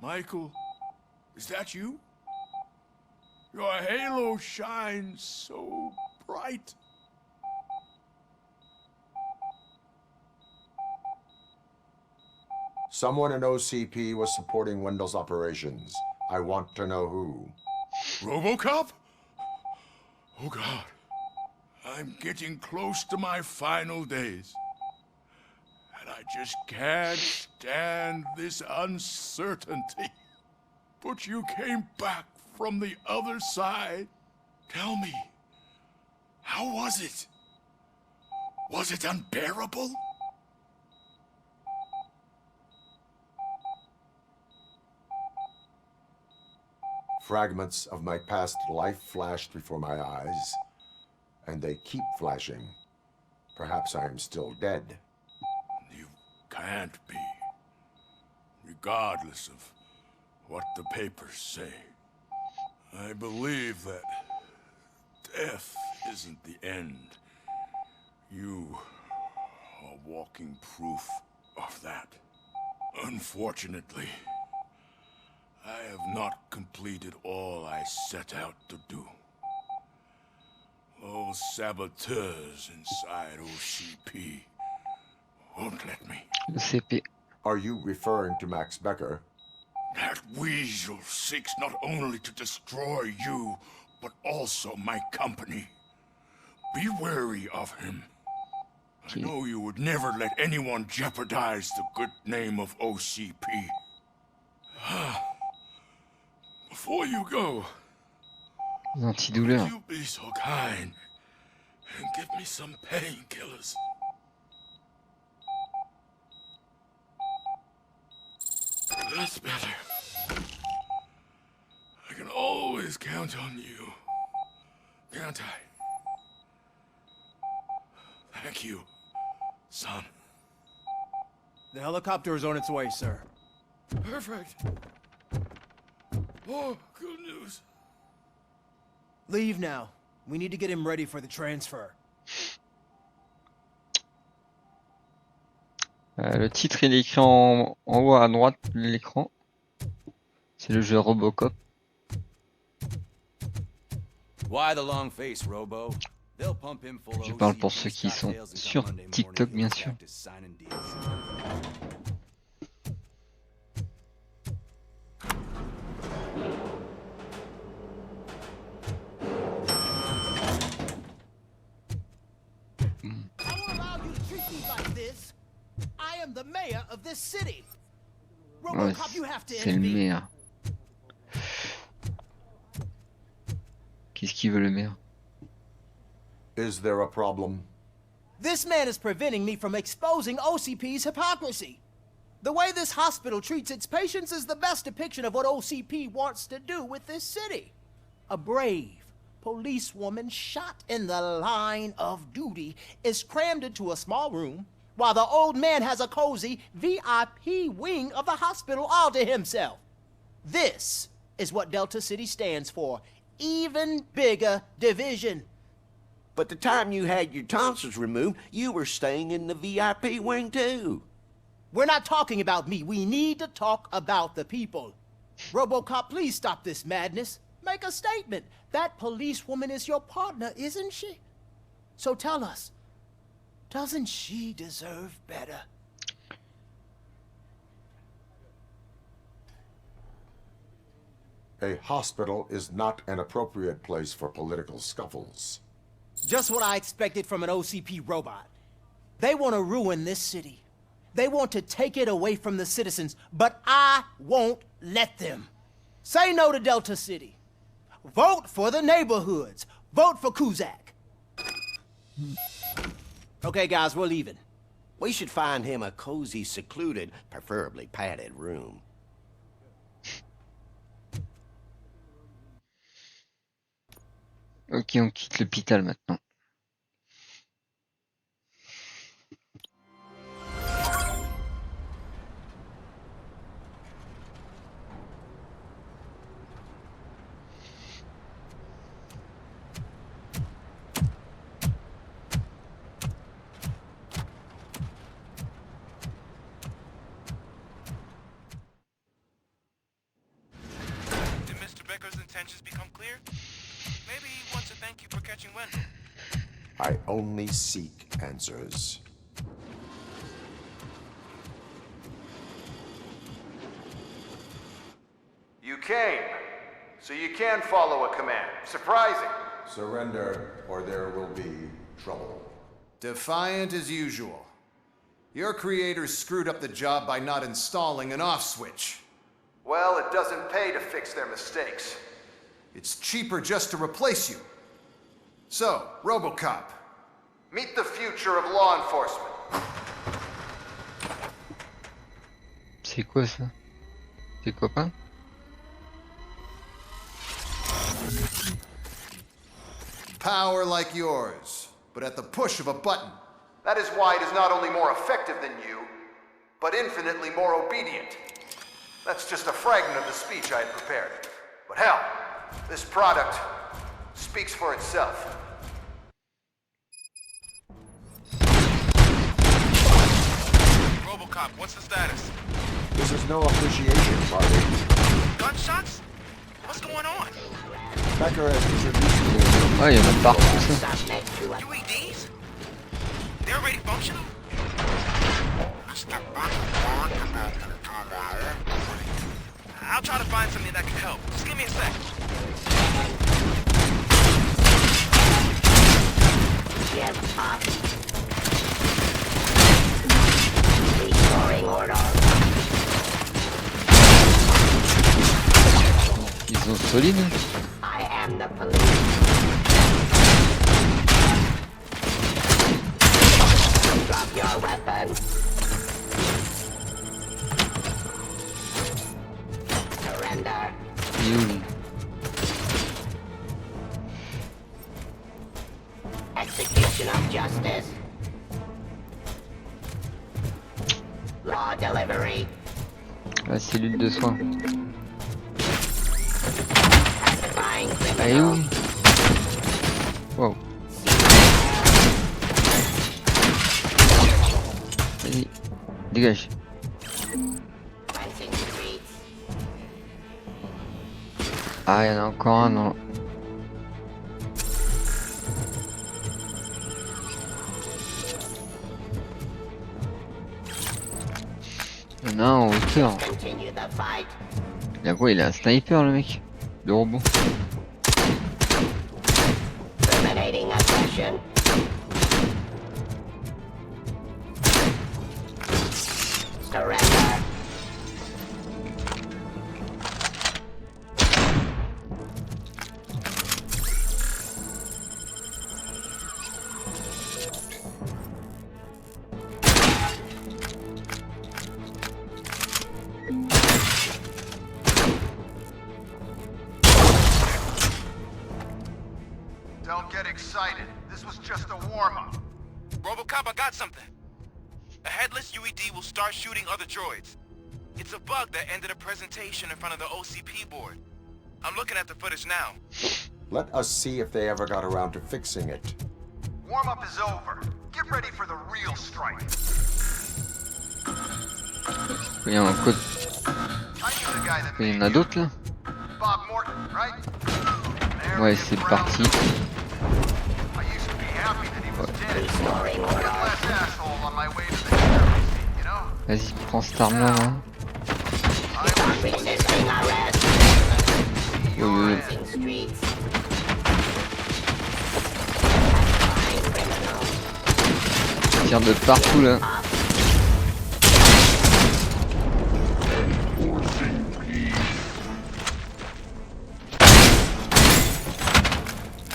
Michael, is that you? Your halo shines so bright. Someone in OCP was supporting Wendell's operations. I want to know who. Robocop? Oh God. I'm getting close to my final days. And I just can't stand this uncertainty. But you came back from the other side. Tell me, how was it? Was it unbearable? Fragments of my past life flashed before my eyes, and they keep flashing. Perhaps I am still dead. You can't be. Regardless of what the papers say. I believe that death isn't the end. You are walking proof of that. Unfortunately, I have not completed all I set out to do. Those saboteurs inside OCP won't let me. Le CP. Are you referring to Max Becker? That weasel seeks not only to destroy you, but also my company. Be wary of him. I know you would never let anyone jeopardize the good name of OCP. Before you go, Antidouleur. would you be so kind and give me some painkillers? That's better. I can always count on you, can't I? Thank you, son. The helicopter is on its way, sir. Perfect. Oh, good news. Leave now. We need to get him ready for the transfer. Le titre il est écrit en haut à droite de l'écran. C'est le jeu Robocop. Why the long face, Robo? They'll pump him full Je of parle OCP pour ceux qui sont cocktails sur until Monday TikTok morning bien and sûr. back to signing deals. I won't allow you to treat me like this. I am the mayor of this city. Ouais, Robocop, you have to c'est le end me. maire. Qu'est-ce qu'il veut le maire? Is there a problem? This man is preventing me from exposing OCP's hypocrisy. The way this hospital treats its patients is the best depiction of what OCP wants to do with this city. A brave policewoman shot in the line of duty is crammed into a small room, while the old man has a cozy VIP wing of the hospital all to himself. This is what Delta City stands for. Even bigger division. But the time you had your tonsils removed, you were staying in the VIP wing too. We're not talking about me. We need to talk about the people. Robocop, please stop this madness. Make a statement. That policewoman is your partner, isn't she? So tell us, doesn't she deserve better? A hospital is not an appropriate place for political scuffles. Just what I expected from an OCP robot. They want to ruin this city. They want to take it away from the citizens, but I won't let them. Say no to Delta City. Vote for the neighborhoods. Vote for Kuzak. Okay, guys, we're leaving. We should find him a cozy, secluded, preferably padded room. Ok, on quitte l'hôpital maintenant. Did Mr. Becker's intentions become clear? Maybe he wants to thank you for catching Wendell. I only seek answers. You came, so you can follow a command. Surprising. Surrender, or there will be trouble. Defiant as usual. Your creators screwed up the job by not installing an off switch. Well, it doesn't pay to fix their mistakes. It's cheaper just to replace you. So, Robocop, meet the future of law enforcement. C'est quoi ça? Tes copains? Power like yours, but at the push of a button. That is why it is not only more effective than you, but infinitely more obedient. That's just a fragment of the speech I had prepared. But hell, this product speaks for itself. Robocop, what's the status? This is no appreciation party. Gunshots? What's going on? Becker has introduced me. Ah, il y en a partout ça. UEDs? They're already functional? I'll try to find something that can help. Just give me a sec. Restoring order. Ils sont solides. I am the police. Drop your weapon. Surrender. You. Execution of justice. Law delivery. La cellule de soins. Pacifying Elle est où? criminals. Wow. Vas-y, dégage. Cleansing streets. Ah, il y en a encore un non. Il y en a un en hauteur. Continue the fight. Il a quoi? Il a un sniper le mec? Le robot. Terminating aggression. Surrender. Don't get excited. This was just a warm-up. Robocop, I got something. A headless UED will start shooting other droids. It's a bug that ended a presentation in front of the OCP board. I'm looking at the footage now. Let us see if they ever got around to fixing it. Warm-up is over. Get ready for the real strike. Il y a un code. I knew the guy that Il y en a d'autres là? Bob Morton, right? Ouais, c'est parti. I used to be happy that he was dead. One less asshole on my way to the therapy scene, you know? Vas-y, prends cette arme là. Resisting arrest. Tire de partout là.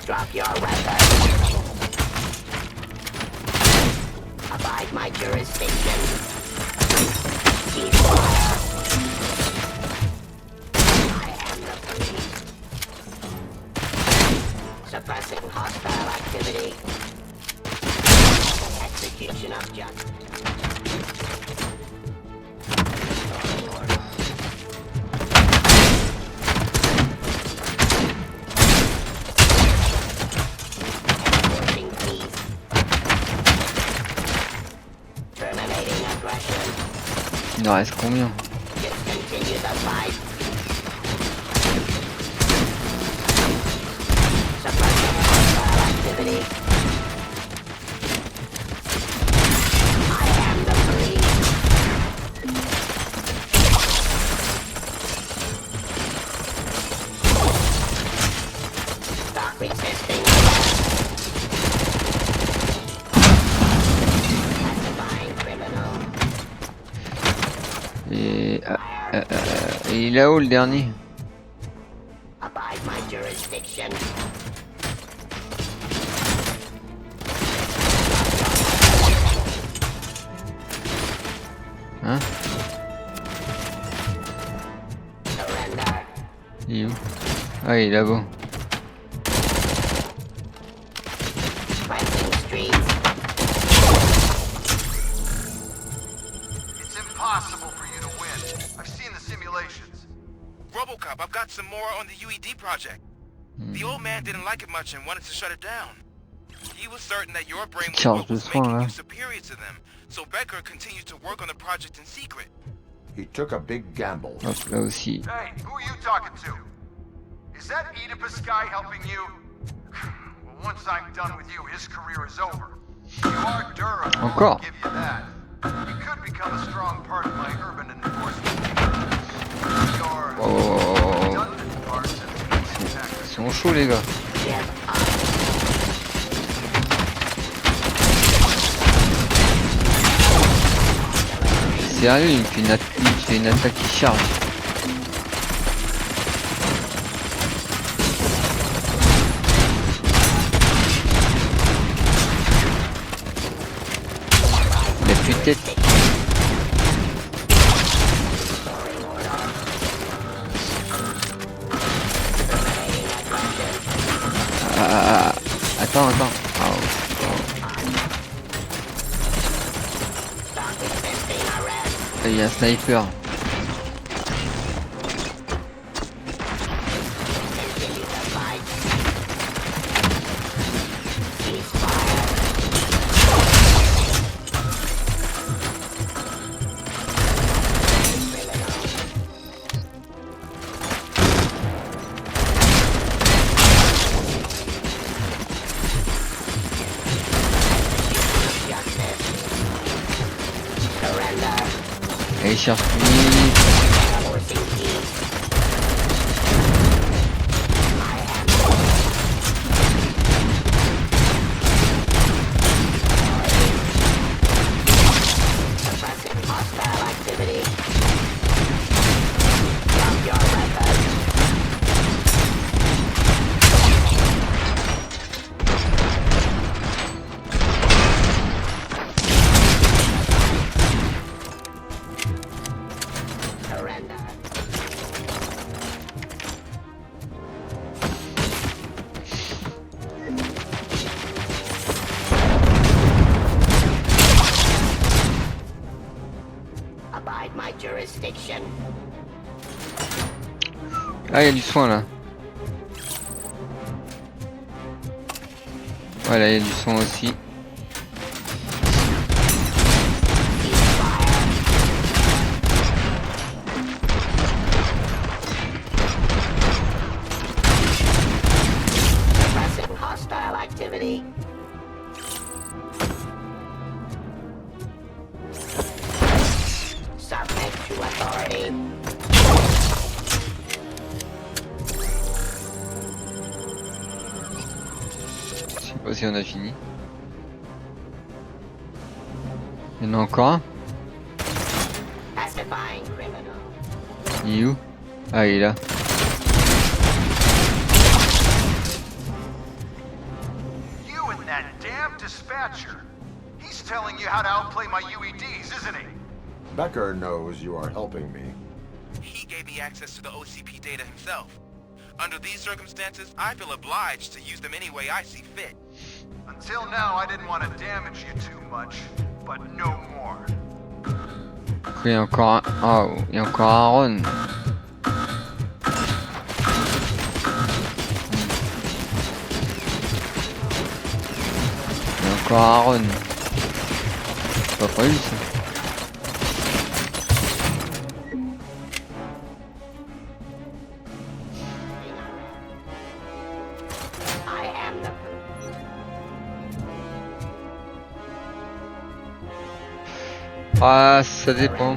Drop your weapon. Abide my jurisdiction. Cease fire. I am the police. Suppressing hostile activity. Execution of justice. Il en reste combien? Discontinue the fight. Suppressing hostile activity. I am the police. Stop resisting. Classifying criminal. Et il est là-haut le dernier. Abide my jurisdiction. Hein? Surrender. Il est où? Ah, il est là-bas. Cleansing streets. It's impossible for you to win. I've seen the simulations. Robocop, I've got some more on the UED project. The old man didn't like it much and wanted to shut it down. He was certain that your brain was what was making you superior to them, so Becker continued to work on the project in secret. He took a big gamble. Hop là aussi. Hey, who are you talking to? Is that Oedipus guy helping you? Well, once I'm done with you, his career is over. You are durable, I'll give you that. You could become a strong part of my urban enforcement team. Your redundant parts and Ils sont chauds les gars. Sérieux, il me fait une attaque qui charge. Il a plus de tête. Attends. Il y a un sniper. Et il cherche lui. Ah, il y a du soin là. Voilà, il y a du soin aussi. si on a fini. Il y en a encore un. Pacifying criminal. Il est où? Ah, il est là. You and that damn dispatcher. He's telling you how to outplay my UEDs, isn't he? Becker knows you are helping me. He gave me access to the OCP data himself. Under these circumstances, I feel obliged to use them any way I see fit. Until now, I didn't want to damage you too much, but no more. Il y a encore un. Oh, il y a encore un Ron. Il y a encore un Ron. C'est pas prévu ça. Ah, ça dépend.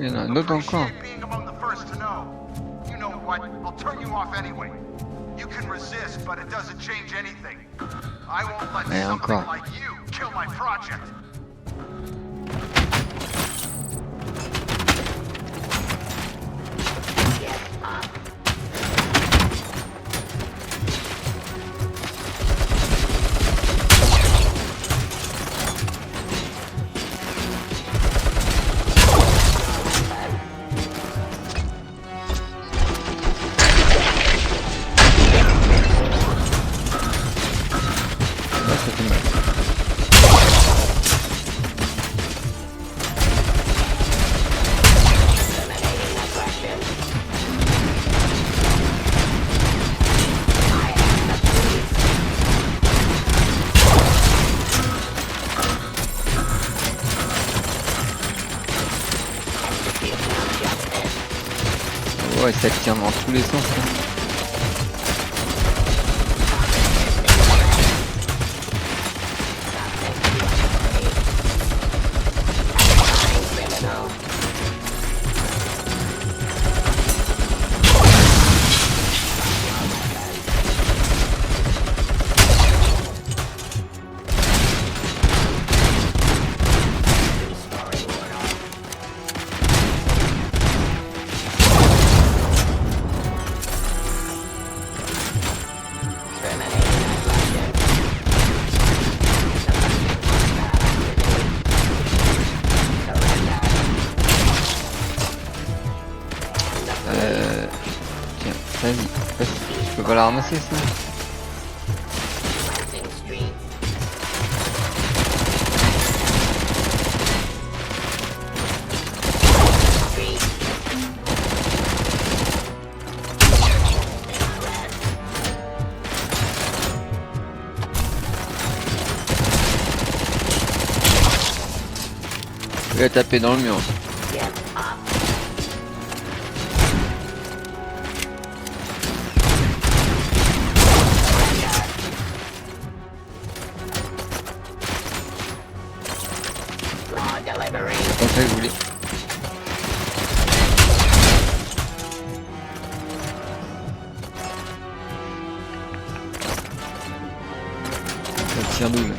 Il y en a un autre encore. Et encore. Ouais, ça tire dans tous les sens. Hein. Vas-y. Je peux pas la ramasser ça? Crossing streets. Street. Je vais la taper dans le mur. Get up. Law delivery. C'est comme ça que je voulais. Ça tire d'où là?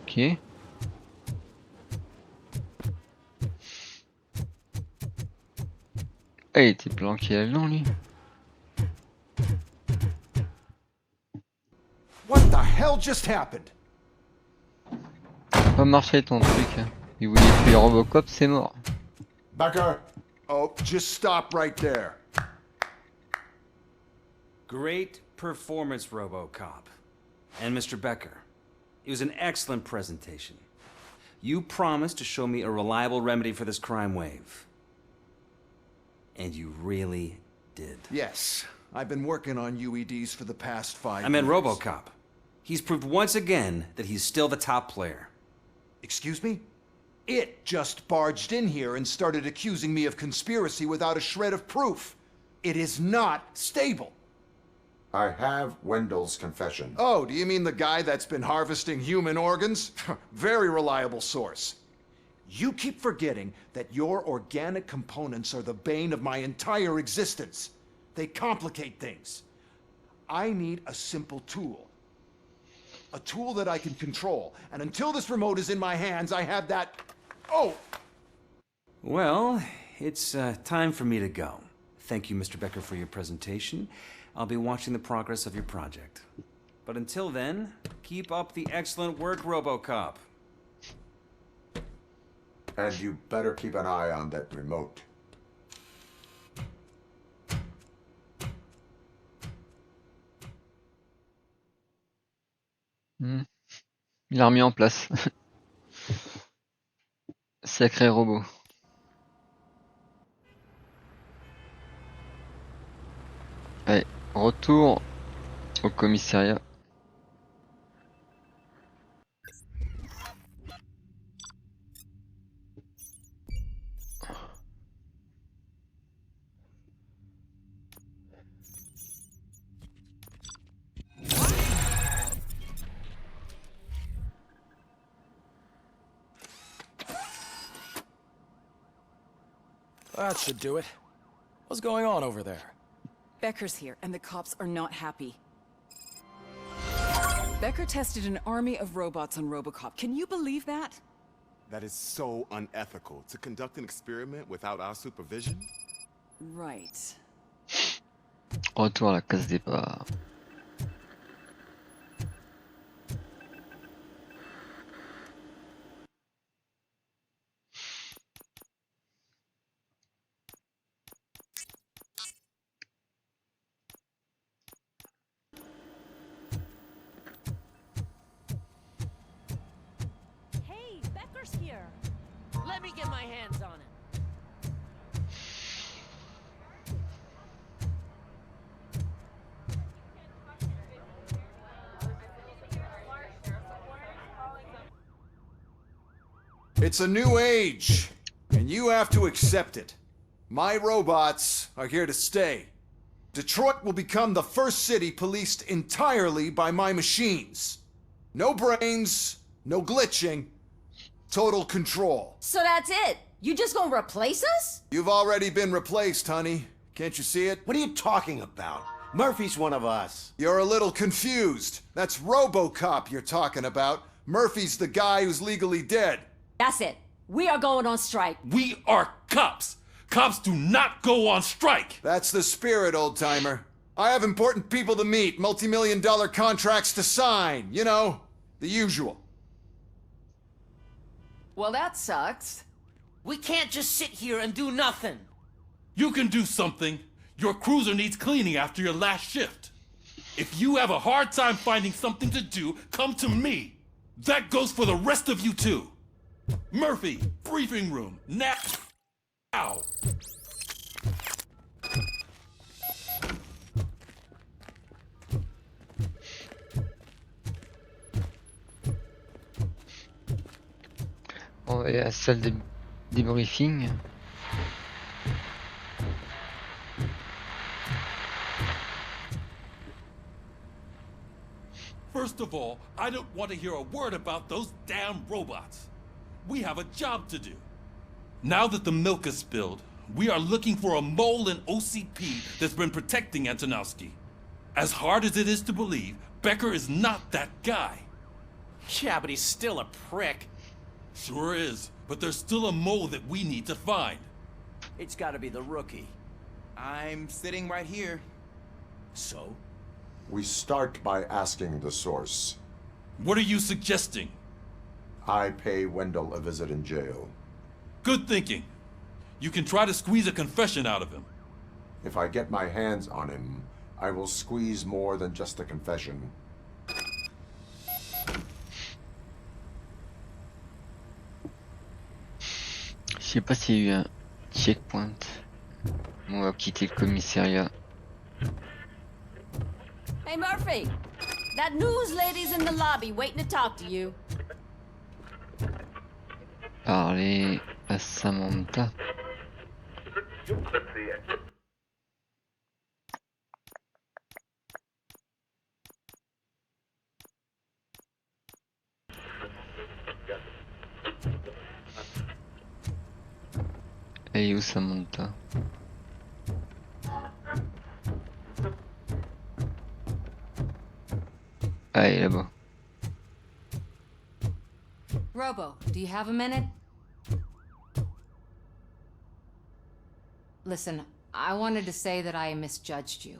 Ok. Ah, il était planqué là-dedans lui. What the hell just happened? Pas marché ton truc. Hein. Il voulait tuer Robocop, c'est mort. Becker! Oh, just stop right there. Great performance, Robocop. And Mr. Becker. It was an excellent presentation. You promised to show me a reliable remedy for this crime wave. And you really did. Yes, I've been working on UEDs for the past 5 years. I meant Robocop. He's proved once again that he's still the top player. Excuse me? It just barged in here and started accusing me of conspiracy without a shred of proof. It is not stable. I have Wendell's confession. Oh, do you mean the guy that's been harvesting human organs? Very reliable source. You keep forgetting that your organic components are the bane of my entire existence. They complicate things. I need a simple tool. A tool that I can control. And until this remote is in my hands, I have that... Oh! Well, it's time for me to go. Thank you, Mr. Becker, for your presentation. I'll be watching the progress of your project. But until then, keep up the excellent work, Robocop. And you better keep an eye on that remote. Il l'a remis en place. Sacré robot. Allez, retour au commissariat. That should do it. What's going on over there? Becker's here, and the cops are not happy. Becker tested an army of robots on Robocop. Can you believe that? That is so unethical. To conduct an experiment without our supervision? Right. Retour à la case départ. Hey, Becker's here. Let me get my hands on him. It's a new age, and you have to accept it. My robots are here to stay. Detroit will become the first city policed entirely by my machines. No brains, no glitching, total control. So that's it? You just gonna replace us? You've already been replaced, honey. Can't you see it? What are you talking about? Murphy's one of us. You're a little confused. That's Robocop you're talking about. Murphy's the guy who's legally dead. That's it. We are going on strike. We are cops. Cops do not go on strike! That's the spirit, old-timer. I have important people to meet, multi-million-dollar contracts to sign. You know, the usual. Well, that sucks. We can't just sit here and do nothing. You can do something. Your cruiser needs cleaning after your last shift. If you have a hard time finding something to do, come to me. That goes for the rest of you too. Murphy, briefing room, now. On va aller à la salle de débriefing. First of all, I don't want to hear a word about those damn robots. We have a job to do. Now that the milk is spilled, we are looking for a mole in OCP that's been protecting Antonowski. As hard as it is to believe, Becker is not that guy. Yeah, but he's still a prick. Sure is, but there's still a mole that we need to find. It's gotta be the rookie. I'm sitting right here. So? We start by asking the source. What are you suggesting? I pay Wendell a visit in jail. Good thinking. You can try to squeeze a confession out of him. If I get my hands on him, I will squeeze more than just a confession. Je sais pas s'il y a eu un checkpoint. On va quitter le commissariat. Hey, Murphy! That news lady's in the lobby waiting to talk to you. Parler à Samantha. Elle est où Samantha? Ah, elle est là-bas. Robo, do you have a minute? Listen, I wanted to say that I misjudged you.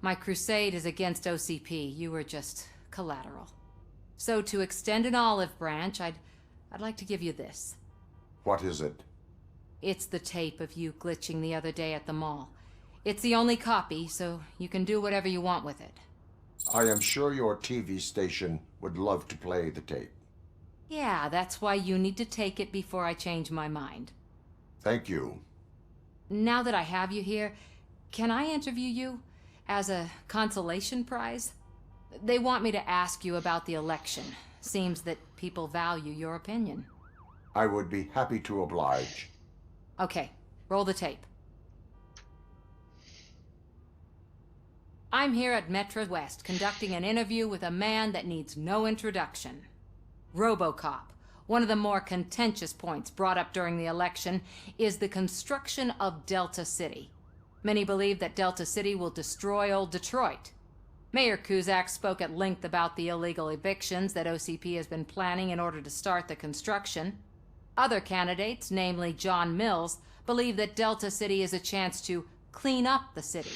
My crusade is against OCP. You were just collateral. So to extend an olive branch, I'd like to give you this. What is it? It's the tape of you glitching the other day at the mall. It's the only copy, so you can do whatever you want with it. I am sure your TV station would love to play the tape. Yeah, that's why you need to take it before I change my mind. Thank you. Now that I have you here, can I interview you as a consolation prize? They want me to ask you about the election. Seems that people value your opinion. I would be happy to oblige. Okay, roll the tape. I'm here at Metro West conducting an interview with a man that needs no introduction. Robocop. One of the more contentious points brought up during the election is the construction of Delta City. Many believe that Delta City will destroy old Detroit. Mayor Cusack spoke at length about the illegal evictions that OCP has been planning in order to start the construction. Other candidates, namely John Mills, believe that Delta City is a chance to clean up the city.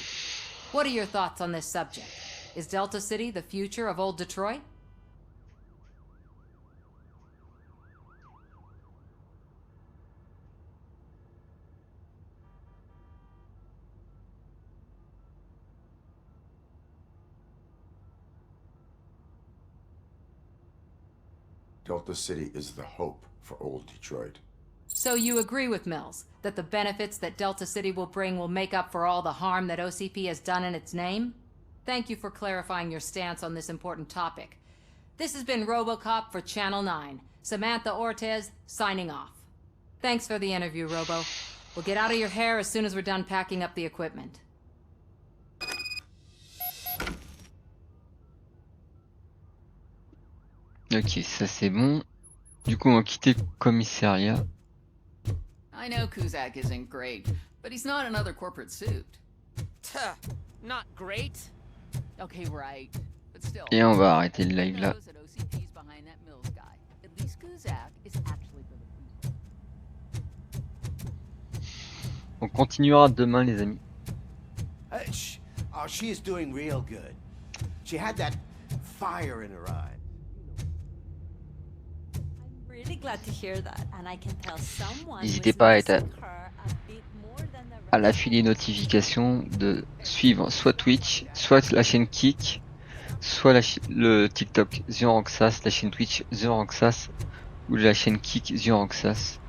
What are your thoughts on this subject? Is Delta City the future of old Detroit? Delta City is the hope for old Detroit. So you agree with Mills, that the benefits that Delta City will bring will make up for all the harm that OCP has done in its name? Thank you for clarifying your stance on this important topic. This has been Robocop for Channel 9. Samantha Ortez, signing off. Thanks for the interview, Robo. We'll get out of your hair as soon as we're done packing up the equipment. Ok, ça c'est bon. Du coup, on va quitter le commissariat. I know Cusack isn't great, but he's not another corporate suit. Tuh, not great. Okay, right. But still. Et on va arrêter le live là. knows that OCP's behind that Mills guy. At least Cusack is actually for the people. continuera demain, les amis. Oh, she is doing real good. She had that fire in her eye. I'm really glad to hear that, and I can tell someone N'hésitez was pas à être missing her a bit more than the à l'affût des notifications, de suivre soit Twitch, soit la chaîne Kik, soit le TikTok Zioranxas, la chaîne Twitch Zioranxas ou la chaîne Kik Zioranxas.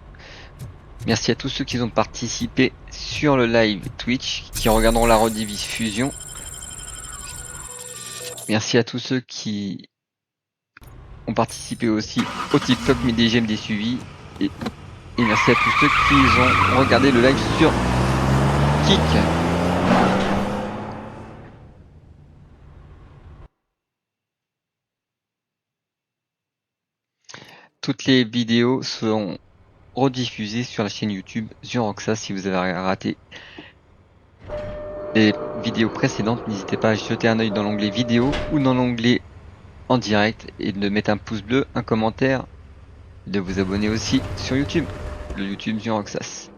Merci à tous ceux qui ont participé sur le live Twitch, qui regarderont la rediffusion. Merci à tous ceux qui ont participé aussi au TikTok, mis des j'aime, des suivis. Et merci à tous ceux qui ont regardé le live sur Kik. Toutes les vidéos seront rediffusées sur la chaîne YouTube Zioranxas. Si vous avez raté les vidéos précédentes, n'hésitez pas à jeter un œil dans l'onglet vidéo ou dans l'onglet en direct et de mettre un pouce bleu, un commentaire, de vous abonner aussi sur YouTube, le YouTube Zioranxas.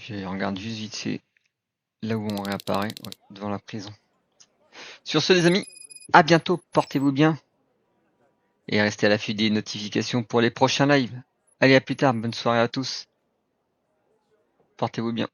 Je regarde juste vite fait là où on réapparaît, ouais, devant la prison. Sur ce, les amis, à bientôt, portez-vous bien et restez à l'affût des notifications pour les prochains lives. Allez, à plus tard, bonne soirée à tous. Portez-vous bien.